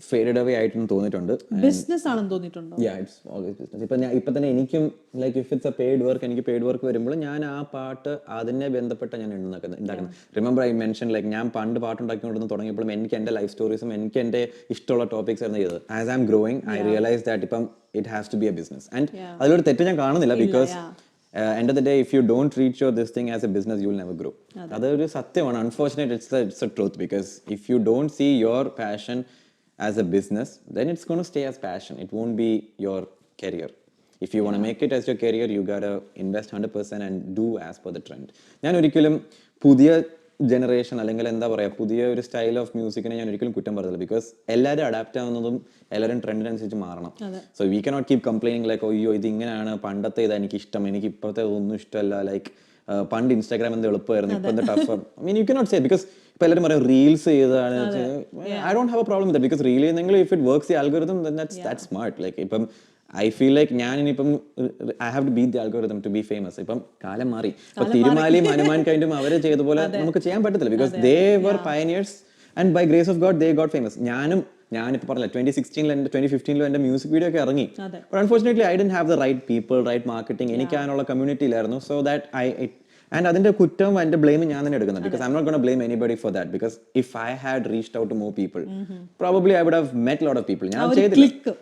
ഫേഡഡ് അവേ ആയിട്ടെന്ന് തോന്നിയിട്ടുണ്ട്. ബിസിനസ് ആണെന്ന് തോന്നിയിട്ടുണ്ടോ? It's always business. ഇപ്പൊ തന്നെ എനിക്കും like if it's A paid work, എനിക്ക് പെയ്ഡ് വർക്ക് വരുമ്പോൾ ഞാൻ ആ പാട്ട് അതിനെ ബന്ധപ്പെട്ട ഞാൻ ഉണ്ടാക്കുന്നത്. റിമെമ്പർ ഐ മെൻഷൻ ലൈക്ക് ഞാൻ പണ്ട് പാട്ടുണ്ടാക്കിക്കൊണ്ടിരുന്ന് തുടങ്ങിയപ്പോഴും എനിക്ക് എൻ്റെ ലൈഫ് സ്റ്റോറീസും എനിക്ക് എൻ്റെ ഇഷ്ടമുള്ള ടോപ്പിക്സ് ആയിരുന്നു ചെയ്തത്. As I'm growing I realise that ഇപ്പം it has to be a business. And അതിലൊരു തെറ്റ് ഞാൻ കാണുന്നില്ല. ബിക്കോസ് end of the day, if you don't treat this thing as a business, you will never grow. അതൊരു സത്യമാണ്. Unfortunately, it's a truth. Because if you don't see your passion as a business, then it's going to stay as passion. It won't be your career. If you want to make it as your career, you got to invest 100% and do as per the trend. ഞാൻ ഒരിക്കലും പുതിയ ജനറേഷൻ അല്ലെങ്കിൽ എന്താ പറയുക പുതിയ ഒരു സ്റ്റൈൽ ഓഫ് മ്യൂസിക്കിനെ ഞാൻ ഒരിക്കലും കുറ്റം പറയില്ല. ബിക്കോസ് എല്ലാവരും അഡാപ്റ്റ് ആവുന്നതും എല്ലാവരും ട്രെൻഡിനനുസരിച്ച് മാറണം. So we cannot keep complaining like അയ്യോ ഇത് ഇങ്ങനെയാണ്, പണ്ടത്തെ ഇതാ എനിക്ക് ഇഷ്ടം, എനിക്ക് ഇപ്പോഴത്തെ ഒന്നും ഇഷ്ടമല്ല, ലൈക്ക് പണ്ട് ഇൻസ്റ്റാഗ്രാം എന്ത് എളുപ്പമായിരുന്നു, ഇപ്പം എന്താ tough. I mean you cannot say because ഇപ്പം എല്ലാവരും പറയും റീൽസ് ചെയ്താണ്. I don't have a problem with that. Because reel ചെയ്യുന്നെങ്കിൽ if it works the algorithm then that's smart. Like ഇപ്പം ഐ ഫീൽ ലൈക്ക് ഞാൻ ഇനിയിപ്പം I have to beat the algorithm to be famous. ഇപ്പം കാലം മാറി. ഇപ്പം തിരുമാലിയും ഹനുമാൻ കൈൻഡും അവരെ ചെയ്ത പോലെ നമുക്ക് ചെയ്യാൻ പറ്റത്തില്ല. Because they were pioneers and by grace of God they got famous. ഞാനിപ്പോൾ പറഞ്ഞില്ല 2016 എൻ്റെ 2015 എൻ്റെ മ്യൂസിക് വീഡിയോ ഒക്കെ ഇറങ്ങി. But unfortunately I didn't have the right people, right marketing. എനിക്ക് അതിനുള്ള കമ്മ്യൂണിറ്റി ഇല്ലായിരുന്നു. സോ ദാറ്റ് ആൻഡ് അതിന്റെ കുറ്റവും അതിന്റെ ബ്ലെയിം ഞാൻ തന്നെ എടുക്കുന്നത് because I'm not gonna blame anybody for that because if I had reached out to more people probably I would have met lot of people ഞാൻ ചെയ്തില്ല.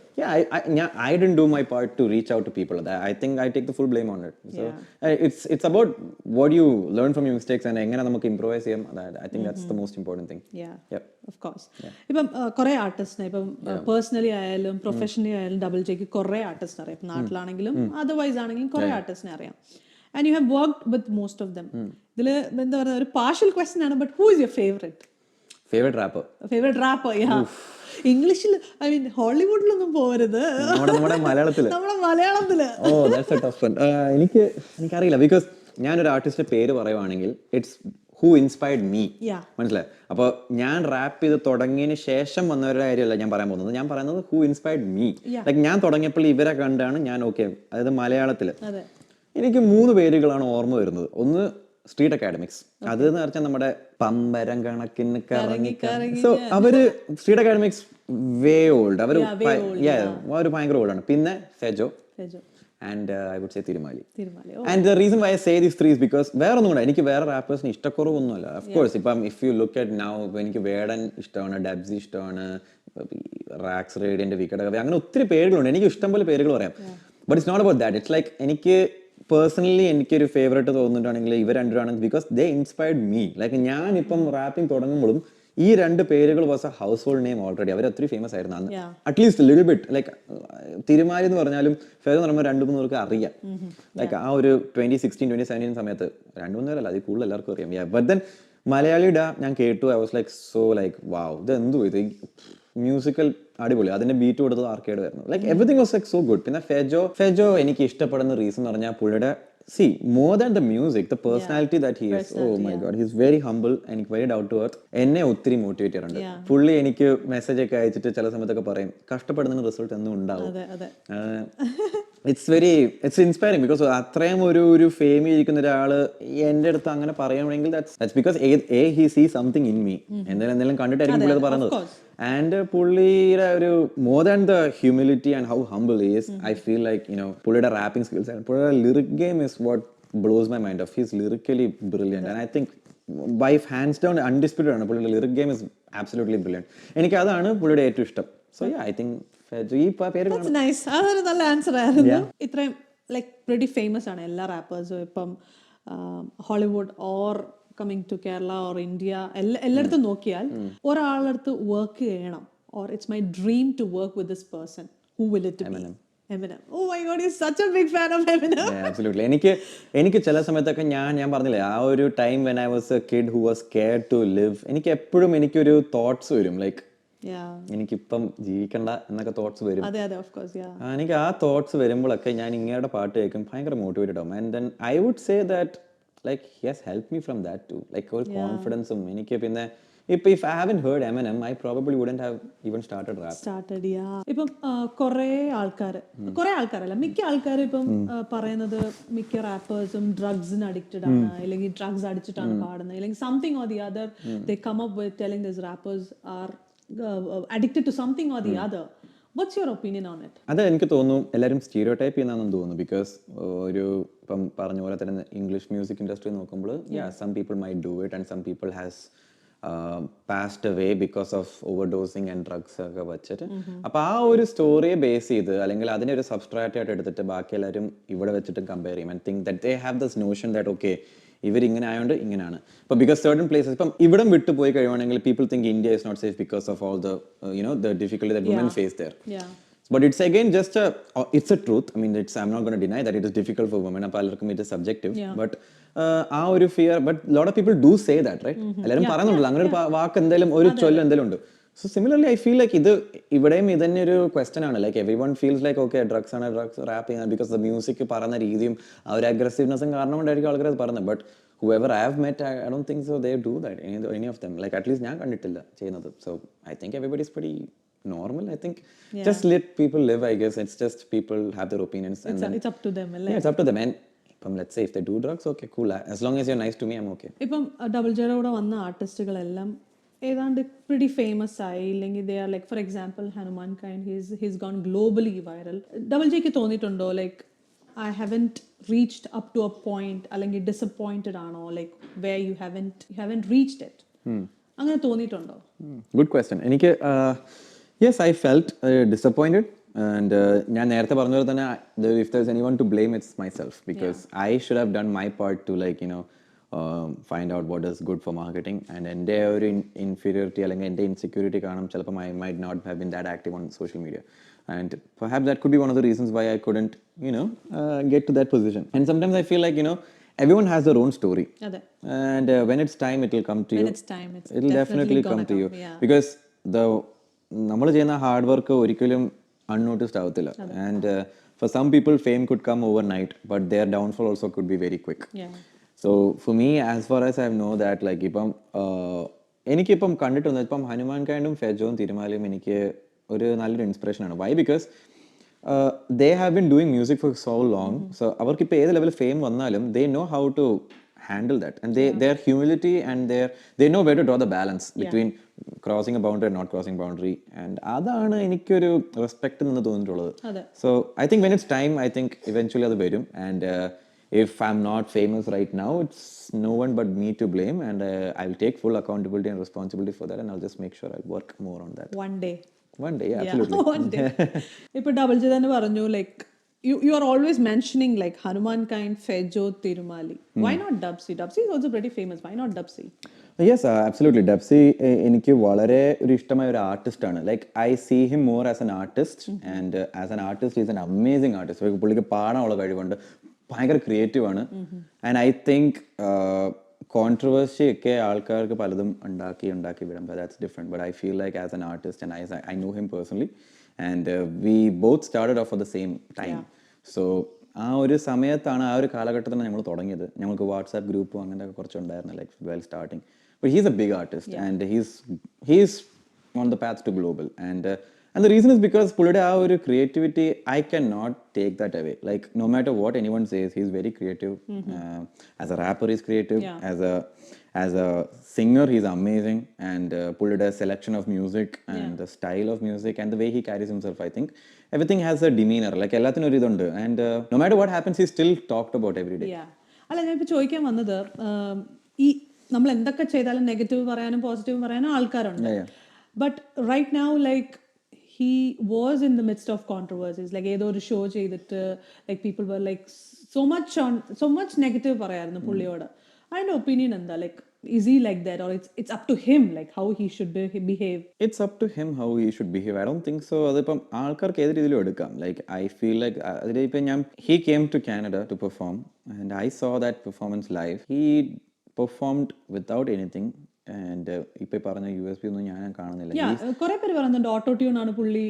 I didn't do my part to reach out to people. I think I take the full blame on it. So it's about what you learn from your mistakes and എങ്ങനെ നമുക്ക് improvise ചെയ്യാം. I think that's the most important thing. Yep. Of course. ഇപ്പം കുറെ ആർട്ടിസ്റ്റിനെ ഇപ്പം പേഴ്സണലി ആയാലും പ്രൊഫഷണലി ആയാലും ഡബിൾ ജെക്ക് കുറെ ആർട്ടിസ്റ്റ് അറിയാം. ഇപ്പം നാട്ടിലാണെങ്കിലും അതർവൈസ് ആണെങ്കിലും കുറെ ആർട്ടിസ്റ്റിനെ അറിയാം. And you have worked with most of them. ഇതിൽ എന്താ പറയുക ഒരു പാർഷ്യൽ ക്വസ്റ്റ്യൻ ആണ്, but who is your favourite? Favourite rapper? Favourite rapper, yeah. ഇംഗ്ലീഷിൽ, ഐ മീൻ ഹോളിവുഡിലൊന്നും പോകരുത്, നമ്മുടെ മലയാളത്തില്. നമ്മുടെ മലയാളത്തില്. That's a tough one. എനിക്കറിയില്ല, ബിക്കോസ് ഞാനൊരു ആർട്ടിസ്റ്റ് പേര് പറയുവാണെങ്കിൽ ഇറ്റ്സ് ഹൂ ഇൻസ്പയർഡ് മീ. മനസ്സിലായി? അപ്പോൾ ഞാൻ റാപ്പ് ചെയ്ത് തുടങ്ങിയതിന് ശേഷം വന്നവരുടെ കാര്യമല്ല ഞാൻ പറയാൻ പോകുന്നത്. ഞാൻ പറയുന്നത് ഹൂ ഇൻസ്പയർഡ് മീ. ലൈക്ക് ഞാൻ തുടങ്ങിയപ്പോൾ ഇവരെ കണ്ടാണ് ഞാൻ ഓക്കെ. അതായത് മലയാളത്തില് എനിക്ക് 3 പേരുകളാണ് ഓർമ്മ വരുന്നത്. ഒന്ന് സ്ട്രീറ്റ് അക്കാഡമിക്സ്, അതെന്ന് വെച്ചാൽ നമ്മുടെ പമ്പരം കണക്കിന് കറങ്ങി. സോ അവര് സ്ട്രീറ്റ് അക്കാഡമിക്സ് വേ ഓൾഡ്, അവര് ഭയങ്കര ഓൾഡാണ്. പിന്നെ Fejo and I would say Thirumali. And the reason why I say these 3 is because വേറെ ഒന്നും കൂടെ, എനിക്ക് വേറെ റാപ്പേഴ്സിന് ഇഷ്ടക്കുറവൊന്നുമല്ല. ഓഫ് കോഴ്സ് ഇപ്പം if you look at now, എനിക്ക് വേടൻ ഇഷ്ടമാണ്, ഡബ്സി ഇഷ്ടമാണ്, റാക്സ് റേഡിയന്റെ വിക്കറ്റ് കഥ, അങ്ങനെ ഒത്തിരി പേരുകളുണ്ട്. എനിക്ക് ഇഷ്ടംപോലെ പേരുകൾ പറയാം. But it's not about that. It's like എനിക്ക് പേഴ്സണലി എനിക്കൊരു ഫേവറേറ്റ് തോന്നിട്ടാണെങ്കിൽ ഇവർ രണ്ടുപേരാണ്, because they inspired me. Like ഞാൻ ഇപ്പം റാപ്പിംഗ് തുടങ്ങുമ്പോഴും ഈ 2 പേരുകൾ was a household name already. അവർ ഒത്തിരി ഫേമസ് ആയിരുന്നു അന്ന്, at least little bit. Like Thirumali എന്ന് പറഞ്ഞാലും ഫെയർ എന്ന് പറയുമ്പോൾ 2-3 പേർക്ക് അറിയാം. ലൈക്ക് ആ ഒരു 2016-2017 സമയത്ത് 2-3 പേരല്ല, അതിൽ കൂടുതൽ എല്ലാവർക്കും അറിയാം. ബട്ട് ദെൻ മലയാളിയുടെ ഞാൻ കേട്ടു, I was like so like wow, ഇത് എന്തോ ഇത് മ്യൂസിക്കൽ അടിപൊളി. അതിന്റെ ബീറ്റ് കൊടുത്തത് ആർക്കേഡ് ആയിരുന്നു. Like everything was like so good. പിന്നെ ഫെജോ എനിക്ക് ഇഷ്ടപ്പെടുന്ന റീസൺ എന്ന് പറഞ്ഞാൽ പുള്ളിയുടെ more than the music, the personality that he is. Oh my god, he's very humble and very down to earth. എന്നെ ഒത്തിരി മോട്ടിവേറ്റ് ചെയ്യാറുണ്ട് പുള്ളി. എനിക്ക് മെസ്സേജ് ഒക്കെ അയച്ചിട്ട് ചില സമയത്തൊക്കെ പറയും കഷ്ടപ്പെടുന്നതിന് റിസൾട്ട് എന്നും ഉണ്ടാവും. ഇറ്റ്സ് ഇൻസ്പയറിംഗ് ബിക്കോസ് അത്രയും ഒരു ഫെയിം ഇരിക്കുന്ന ഒരാള് എൻ്റെ അടുത്ത് അങ്ങനെ പറയുകയാണെങ്കിൽ that's because he sees something in me. എന്തെങ്കിലും കണ്ടിട്ടായിരിക്കും പുള്ളി അത് പറയുന്നത്. ആൻഡ് പുള്ളിയുടെ ഒരു more than the humility and how humble he is, I feel like പുള്ളിയുടെ റാപ്പിംഗ് സ്കിൽസ് ആൻഡ് പുള്ളിയുടെ lyric game is what blows my mind off. He is lyrically brilliant and I think by hands down undisputed ആണ് പുള്ളിയുടെ lyric game is absolutely brilliant. എനിക്ക് അതാണ് പുള്ളിയുടെ ഏറ്റവും ഇഷ്ടം. സോ ഐ തിങ്ക് ഈ പേര് അതൊരു നല്ല ആൻസർ ആയിരുന്നു. ഇത്രയും ലൈക്ക് പ്രിറ്റി ഫേമസ് ആണ് എല്ലാ റാപ്പേഴ്സും. ഇപ്പം Hollywood or coming to Kerala or India, എല്ലായിടത്തും നോക്കിയാൽ ഒരാളടുത്ത് വർക്ക് ചെയ്യണം, or it's my dream to work with this person, who will it be? Eminem. Oh my god, he's such a big fan of Eminem. Yeah, absolutely. എനിക്ക് ചില സമയത്തൊക്കെ ഞാൻ പറഞ്ഞില്ലേ ആ ഒരു time when I was a kid who was scared to live, എനിക്ക് എപ്പോഴും എനിക്കൊരു തോട്ട്സ് വരും ലൈക്ക് എനിക്കിപ്പം ജീവിക്കണ്ട എന്നൊക്കെ തോട്ട്സ് വരും. എനിക്ക് ആ തോട്ട്സ് വരുമ്പോഴൊക്കെ ഞാൻ ഇങ്ങയുടെ പാട്ട് കേൾക്കും, ഭയങ്കര മോട്ടിവേറ്റഡ് ആവും. And then I would say that like he has help me from that too. Like ഒരു കോൺഫിഡൻസും എനിക്ക്. പിന്നെ if I haven't heard Eminem, I probably wouldn't have even started rap. ഇപ്പം കുറേ ആൾക്കാരല്ല, മിക്ക ആൾക്കാരും ഇപ്പം പറയുന്നത് മിക്ക റാപ്പേഴ്സും ഡ്രഗ്സിന് അഡിക്റ്റഡ് ആണ്, അല്ലെങ്കിൽ ഡ്രഗ്സ് അടിച്ചിട്ടാണ് പാടുന്നത്, അല്ലെങ്കിൽ something or the other they come up with telling these rappers are addicted to something or the other. What's your opinion on it? അത് എനിക്ക് തോന്നുന്നു എല്ലാവരും സ്റ്റീരിയോടൈപ്പ് ചെയ്യുന്നതാണെന്ന് തോന്നുന്നു. ബിക്കോസ് ഒരു ഇപ്പം പറഞ്ഞ പോലെ തന്നെ ഇംഗ്ലീഷ് മ്യൂസിക് ഇൻഡസ്ട്രി നോക്കുമ്പോൾ some people might do it and some people has passed away because of overdosing and drugs ഒക്കെ വെച്ചിട്ട്. അപ്പൊ ആ ഒരു സ്റ്റോറിയെ ബേസ് ചെയ്ത് അല്ലെങ്കിൽ അതിനെ ഒരു സബ്സ്ട്രാക്റ്റ് ആയിട്ട് എടുത്തിട്ട് ബാക്കി എല്ലാവരും ഇവിടെ വെച്ചിട്ട് കമ്പയർ ചെയ്യും and think that they have this Notion that okay ഇവരിങ്ങനെ ആയതുകൊണ്ട് ഇങ്ങനെയാണ്. ഇപ്പം ബിക്കോസ് സർട്ടൻ പ്ലേസസ് ഇപ്പം ഇവിടം വിട്ടു പോയി കഴിയുവാണെങ്കിൽ people think India is not safe because of all the difficulty that women face there. But it's again just it's a truth. I mean, I'm not going to deny that it is difficult for women. Apparently, it is subjective. But ആ ഒരു fear, but lot of people do say that, right? എല്ലാവരും പറയുന്നുണ്ടല്ലോ അങ്ങനെ ഒരു വാക്ക് എന്തെങ്കിലും ഒരു ചൊല്ല് എന്തെങ്കിലും ഉണ്ട്. So similarly I feel like ഇവിടെയും ഇതന്നെ ഒരു ക്വസ്റ്റൻ ആണ്. Like everyone feels like okay drugs ആണ്, drugs rapping because the music പറയുന്ന രീതിയും ആ ഒരു അഗ്രസീവ്നെസ്സും കാരണം കൊണ്ടായിരിക്കും ആൾക്കാർ അത് പറയുന്നത്. But whoever I have met, I don't think so they do that, any of them. Like at least ഞാൻ കണ്ടിട്ടില്ല ചെയ്യുന്നത്. So I think everybody is pretty normal. I think just let people live, I guess. It's just people have their opinions and it's up to them. Yeah, it's up to them. And let's say if they do drugs, okay, cool. As long as you're nice to me, I'm okay. ഇപ്പം ഡബിൾ ജെയുടെ കൂടെ വന്ന ആർട്ടിസ്റ്റുകളെല്ലാം ഏതാണ്ട് പ്രിറ്റി ഫേമസ് ആയി, ഇല്ലെങ്കിൽ they are like for example Hanumankind, he's gone globally viral. Double ജെക്ക് തോന്നിയിട്ടുണ്ടോ like I haven't reached up to a point അല്ലെങ്കിൽ disappointed ആണോ ലൈക്ക് where you haven't reached it അങ്ങനെ തോന്നിയിട്ടുണ്ടോ? Good question. എനിക്ക് yes I felt disappointed and ഞാൻ നേരത്തെ പറഞ്ഞ പോലെ തന്നെ if there is anyone to blame it's myself because I should have done my part to like you know find out what is good for marketing and എൻ്റെ ഒരു ഇൻഫീരിയോറിറ്റി അല്ലെങ്കിൽ എൻ്റെ ഇൻസെക്യൂരിറ്റി കാണും ചിലപ്പോൾ I might not have been that active on social media and perhaps that could be one of the reasons why I couldn't get to that position. And sometimes I feel like everyone has their own story. അതെ. And when it's time, it will come to you. When it's time, it's It'll definitely come gonna to you. yeah. Because നമ്മൾ ചെയ്യുന്ന ഹാർഡ് വർക്ക് ഒരിക്കലും അൺനോട്ടിസ്ഡ് ആവത്തില്ല. And for some people, fame could come overnight, but their downfall also could be very quick. Yeah. So for me, as far as I know that, like ഇപ്പം എനിക്കിപ്പം കണ്ടിട്ടുണ്ട് ഇപ്പം ഹനുമാൻ കാണ്ടും ഫെജോയും തിരുമാലയും എനിക്ക് ഒരു നല്ലൊരു ഇൻസ്പിറേഷൻ ആണ്. Why? Because they have been doing music for so long. So അവർക്കിപ്പോൾ ഏത് ലെവൽ ഫെയിം വന്നാലും they know how to handle that, and their humility and they know where to draw the balance between crossing a boundary and not crossing boundary, and അതാണ് എനിക്കൊരു റെസ്പെക്ട് എന്ന് തോന്നിയിട്ടുള്ളത്. So I think when it's time, I think eventually അത് വരും. And if I'm not famous right now, it's no one but me to blame, and I'll take full accountability and responsibility for that, and I'll just make sure I'll work more on that. One day, yeah, absolutely. One day. ഇപ്പൊ ഡബിൾ ജെ തന്നെ പറഞ്ഞു like you are always mentioning like Hanuman Kind, Fejo, Tirumali. Why not Dubsy? Dubsy is also pretty famous. Why not Dubsy? Yes absolutely. Dubsy എനിക്ക് വളരെ ഒരു ഇഷ്ടമായ ഒരു ആർട്ടിസ്റ്റ് ആണ്. Like I see him more as an artist, and as an artist is an amazing artist. പുള്ളിക്ക് പാടാനുള്ള കഴിവുണ്ട്, ഭയങ്കര ക്രിയേറ്റീവ് ആണ്. ആൻഡ് ഐ തിങ്ക് കോൺട്രവേഴ്സി ഒക്കെ ആൾക്കാർക്ക് പലതും ഉണ്ടാക്കി വിടും, that's different. But I feel like as an artist and I know him personally, and we both started off at the same time. So ആ ഒരു സമയത്താണ്, ആ ഒരു കാലഘട്ടത്തിലാണ് നമ്മൾ തുടങ്ങിയത്. ഞങ്ങൾക്ക് വാട്സാപ്പ് ഗ്രൂപ്പും അങ്ങനെയൊക്കെ കുറച്ചുണ്ടായിരുന്നു like well starting. But he's a big artist and he's on the path to global. And the reason is because പുള്ളിയുടെ ആ ഒരു creativity I cannot take that away. Like no matter what anyone says, he's very creative. As a rapper he's creative, as a singer he's amazing, and പുള്ളിയുടെ selection of music and the style of music and the way he carries himself, I think everything has a demeanor, like എല്ലാത്തിനും ഒരു ഇതുണ്ട്. And no matter what happens, he's still talked about every day. അല്ല, ഞാൻ ഇപ്പോൾ ചോദിക്കാൻ വന്നത്, ഈ നമ്മൾ എന്തൊക്കെ ചെയ്താലും നെഗറ്റീവ് പറയാനും പോസിറ്റീവ് പറയാനും ആൾക്കാരുണ്ട്. But right now like he was in the midst of controversies, like ഏതോ ഒരു ഷോ ചെയ്തിട്ട് like people were like so much negative പറയായിരുന്നു പുള്ളിയോട്. അതിന്റെ ഒപ്പീനിയൻ എന്താ? like is he like that, or it's up to him like how he should behave? It's up to him how he should behave. I don't think so. അതിപ്പം ആൾക്കാർക്ക് ഏത് രീതിയിലും എടുക്കാം. like I feel like അതിലിപ്പം he came to Canada to perform, and I saw that performance live. He performed without anything. And ഇപ്പൊ പറഞ്ഞ USB ഒന്നും ഞാൻ കാണുന്നില്ല. കുറെ പേര് പറയുന്നുണ്ട് ഓട്ടോ ട്യൂൺ ആണ് പുള്ളി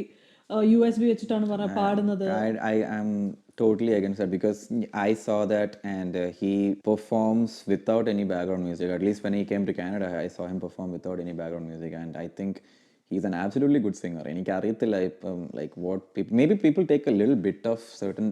USB വെച്ചിട്ടാണ് പാടുന്നത്. I am totally against that, because I saw that, and he performs without any background music. At least when he came to Canada, I saw him perform without any background music, and I think he's an absolutely good singer. എനിക്ക് അറിയത്തില്ല ഇപ്പം like what people, maybe people take a little bit of certain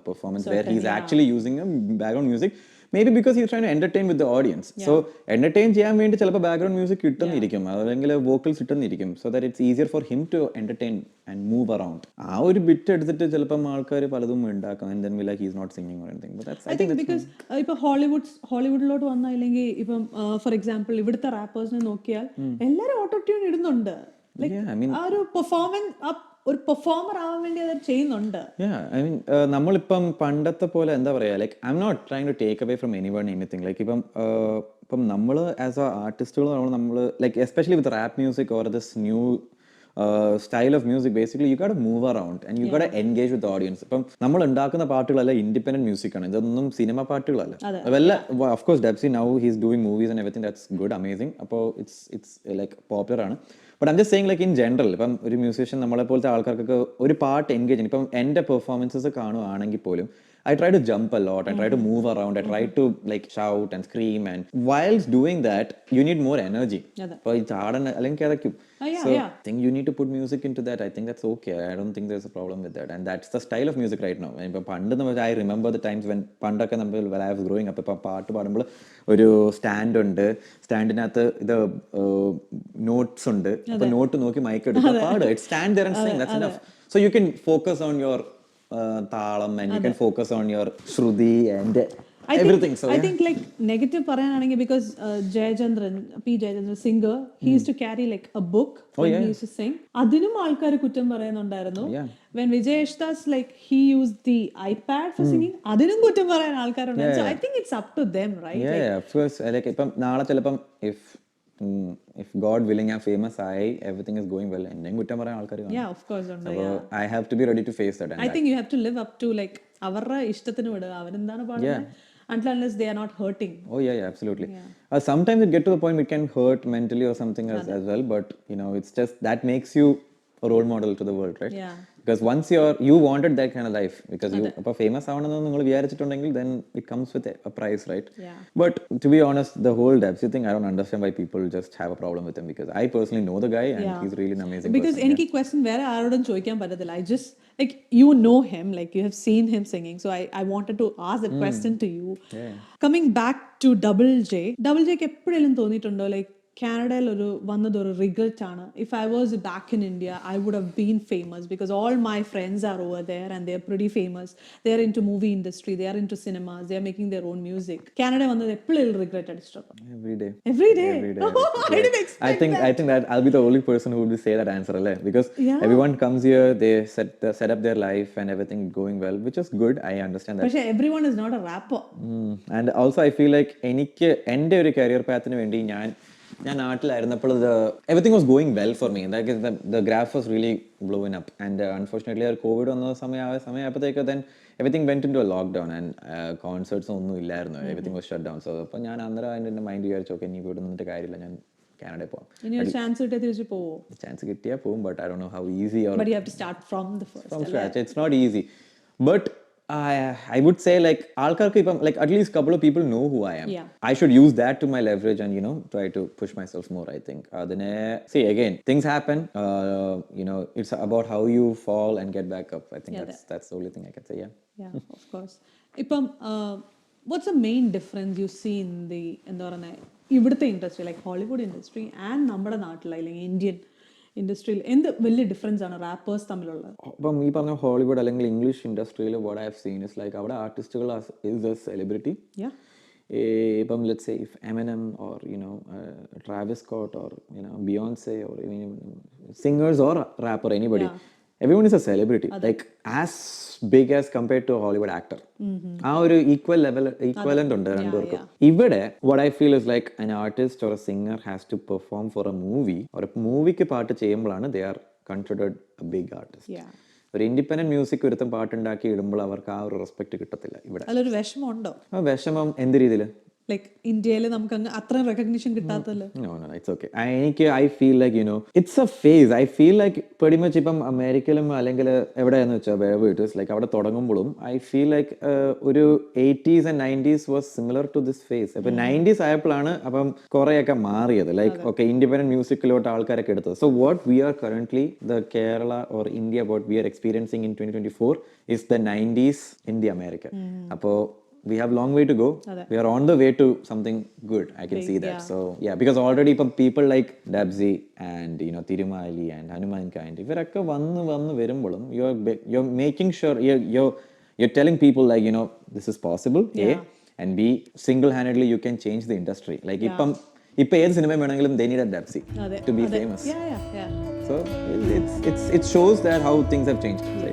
performance where he's actually using a background music. Maybe because he's trying to entertain with the audience. So entertain ചെയ്യാൻ വേണ്ടി ചിലപ്പോൾ ബാക്ക്ഗ്രൗണ്ട് മ്യൂസിക് കിട്ടുന്നിരിക്കും, അല്ലെങ്കിൽ vocals കിട്ടുന്നിരിക്കും, so that it's easier for him to entertain and move around. ആ ഒരു ബിറ്റ് എടുത്തിട്ട് ചിലപ്പം ആൾക്കാർ പലതും ഉണ്ടാക്കും, and then we like he's not singing or anything. But that's I think because ഇപ്പൊ ഹോളിവുഡിലോട്ട് വന്ന, ഇല്ലെങ്കിൽ ഇപ്പം ഫോർ എക്സാമ്പിൾ ഇവിടുത്തെ റാപ്പേഴ്സിനെ നോക്കിയാൽ എല്ലാവരും ഓട്ടോ ട്യൂൺ ഇടുന്നുണ്ട്. ആ ഒരു ഒരു പെർഫോമർ ആവാൻ വേണ്ടി അത് ചെയ്യുന്നുണ്ട്. നമ്മളിപ്പം പണ്ടത്തെ പോലെ എന്താ പറയാ, like I'm not trying to take away from anyone anything. Like ഇപ്പം നമ്മൾ ആസ് എ ആർട്ടിസ്റ്റുകൾ നമ്മൾ like especially with rap music or this new style of music, basically you got to move around and you got to engage with the audience. ഇപ്പം നമ്മൾ ഉണ്ടാക്കുന്ന പാട്ടുകളെല്ലാം ഇൻഡിപെൻഡന്റ് മ്യൂസിക് ആണ്, ഇതൊന്നും cinema പാട്ടുകളല്ല. of course Dubsy now he's doing movies and everything, that's good, amazing. അപ്പോൾ it's like popular ആണ്. But I'm just saying like in general, ഇപ്പം ഒരു മ്യൂസീഷ്യൻ നമ്മളെ പോലത്തെ ആൾക്കാർക്കൊക്കെ ഒരു പാട്ട് എൻഗേജ് ചെയ്യണം. ഇപ്പം എൻ്റെ പെർഫോമൻസസ് കാണുകയാണെങ്കിൽ പോലും I try to jump a lot, I try to move around, I try to like shout and scream, and whilst doing that you need more energy. അപ്പോൾ ഈ ചാടൻ അല്ലെങ്കിൽ കിതയ്ക്കും. So I think you need to put music into that. I think that's okay. I don't think there's a problem with that, and that's the style of music right now. ഇപ്പം പണ്ട് നമ്മൾ I remember the times when പണ്ടൊക്കെ നമ്മൾ when I was growing up, ഇപ്പം പാട്ട് പാടുമ്പോൾ ഒരു സ്റ്റാൻഡ് ഉണ്ട്, സ്റ്റാൻഡിനകത്ത് ഇത് നോട്ട്സ് ഉണ്ട്, അപ്പോൾ നോട്ട് നോക്കി മൈക്ക് എടുക്കുക പാടുക. It's stand there and sing, that's enough. So you can focus on your താളം, and you can focus on your shruti and everything. So I think like negative പറയാനാണെങ്കിൽ because Jayachandran, P. Jayachandran singer, he used to carry like a book when he used to sing. അതിനും ആൾക്കാർ കുറ്റം പറയുന്നുണ്ടായിരുന്നു. When Vijay Eshdas like he used the iPad for singing, അതിനും കുറ്റം പറയാൻ ആൾക്കാരുണ്ടായിരുന്നു. So I think it's up to them, right? Yeah, of course. Like ഇപ്പം നാളെ ചിലപ്പം if God willing I'm famous ആയി, everything is going well, എന്നെയും കുറ്റം പറയാൻ ആൾക്കാർ കാണും. Yeah, of course ഉണ്ട്. So I have to be ready to face that. I think you have to live up to like അവരുടെ ഇഷ്ടത്തിന് വിടുക, അവരെന്താണ് പാടുന്നത്, until unless they are not hurting. Oh yeah, absolutely. Sometimes it get to the point it can hurt mentally or something as well, but you know, it's just that makes you a role model to the world, right? Yeah. Because once you wanted that kind of life, because you appa famous ആവണമെന്ന് നിങ്ങൾ വിചാരിച്ചിട്ടുണ്ടെങ്കിൽ then it comes with a price, right? Yeah. But to be honest, the whole Dapsy thing, I don't understand why people just have a problem with him, because I personally know the guy and he's really an amazing because person. എനിക്ക് ക്വസ്റ്റ്യൻ വേറെ ആരോടും ചോദിക്കാൻ പറ്റത്തില്ല. I just like you know him, like you have seen him singing, so I wanted to ask that question to you. Coming back to Double J ക്ക് എപ്പോഴെങ്കിലും തോന്നിയിട്ടുണ്ടോ like കാനഡയിൽ വന്നതൊരു റിഗ്രറ്റ് ആണ്, if I was back in India I would have been famous because all my friends are over there and they are pretty famous, they are into movie industry, they are into cinemas, they are making their own music. Canada വന്നത് എപ്പോഴെങ്കിലും റിഗ്രറ്റ് അടിച്ചിട്ടുണ്ടോ? Every day. Every day? I didn't expect I think that I'll be the only person who would say that answer, right? Because everyone comes here, they set up their life and everything going well, which is good. I understand that. പക്ഷേ everyone is not a rapper. And also I feel like എനിക്ക് എൻ്റെ ഒരു കരിയർ പാത്തിന് വേണ്ടി ഞാൻ നാട്ടിലായിരുന്നപ്പോൾ everything was going well for me. Like the graph was really blowing up, and unfortunately Covid വന്ന സമയമായപ്പോഴത്തേക്ക് then everything went into a lockdown and concerts ഒന്നും ഇല്ലായിരുന്നു, everything was shut down. So അപ്പോൾ ഞാൻ അന്നേരം എൻ്റെ മൈൻഡ് വിചാരിച്ചു ഓക്കെ ഇനി ഇവിടെ നിന്നിട്ട് കാര്യമില്ല, ഞാൻ കാനഡയിൽ പോകാം. ഇനി ഒരു ചാൻസ് കിട്ടിയാൽ തിരിച്ചു പോവോ? ചാൻസ് കിട്ടിയാൽ പോകും, but I don't know how easy or but you have to start from the first. From scratch. It's not easy, but I would say like alkarku ipam like at least couple of people know who I am. I should use that to my leverage and try to push myself more, I think. See again, things happen, it's about how you fall and get back up. I think that's the only thing I can say. Yeah, of course. Ipam what's the main difference you see in the ഇവിടുത്തെ industry like Hollywood industry and നമ്മുടെ നാട്ടിലെ അല്ലെങ്കിൽ ഇന്ത്യൻ ഇൻഡസ്ട്രിയിൽ എന്ത് വലിയ ഡിഫറൻസ് ആണ് റാപ്പേഴ്സ് തമ്മിലുള്ളത്? അപ്പം ഈ പറഞ്ഞ ഹോളിവുഡ് അല്ലെങ്കിൽ ഇംഗ്ലീഷ് ഇൻഡസ്ട്രിയിൽ what I have seen is like അവിടെ ആർട്ടിസ്റ്റുകൾ ഈസ് എ സെലിബ്രിറ്റി. ഇപ്പം let's say if Eminem or Travis Scott or Beyonce or singers or rapper, anybody, everyone is a celebrity, like as big as compared to a Hollywood actor. ആ ഒരു equivalent ഉണ്ട് രണ്ടുപേർക്കും. ഇവിടെ what I feel is like an artist or a singer has to perform for a movie, or a മൂവിക്ക് പാട്ട് ചെയ്യുമ്പോഴാണ് they are considered a big artist. ഒരു ഇൻഡിപെൻഡന്റ് മ്യൂസിക് ഒരുത്തം പാട്ടുണ്ടാക്കി ഇടുമ്പോൾ അവർക്ക് ആ ഒരു റെസ്പെക്ട് കിട്ടത്തില്ല. ഇവിടെ അതിലൊരു വിഷമമുണ്ടോ? വിഷമം എന്ത് രീതിയിൽ? ലൈക്ക് ഇന്ത്യയിൽ നമുക്ക് അത്രയും recognition കിട്ടാത്തല്ലോ. No, it's okay. I feel like it's a phase. I feel like pretty much ഇപ്പം അമേരിക്കയിലും അല്ലെങ്കിൽ എവിടെയാന്ന് വെച്ചാൽ wherever it is, like അവിടെ തുടങ്ങുമ്പോഴും I feel like ഒരു 80s and 90s was similar to this phase. അപ്പം 90s ആയപ്പോഴാണ് അപ്പം കുറെയൊക്കെ മാറിയത്, ലൈക്ക് ഓക്കെ ഇൻഡിപെൻഡന്റ് മ്യൂസിക്കിലോട്ട് ആൾക്കാരൊക്കെ എടുത്തത്. So what we are currently, the Kerala or India, what we are experiencing in 2024 is the 90s in the America. അപ്പോൾ we have long way to go. We are on the way to something good. I can see that. So because already people like Dabsy and Tirumali and Hanuman Kind, ഇവരൊക്കെ വന്ന് വരുമ്പോഴും you're making sure you're telling people like this is possible, A, and B, single-handedly you can change the industry. Like ഇപ്പം ഏത് സിനിമ വേണമെങ്കിലും they need a Dabsy to be famous. So it shows that how things have changed. So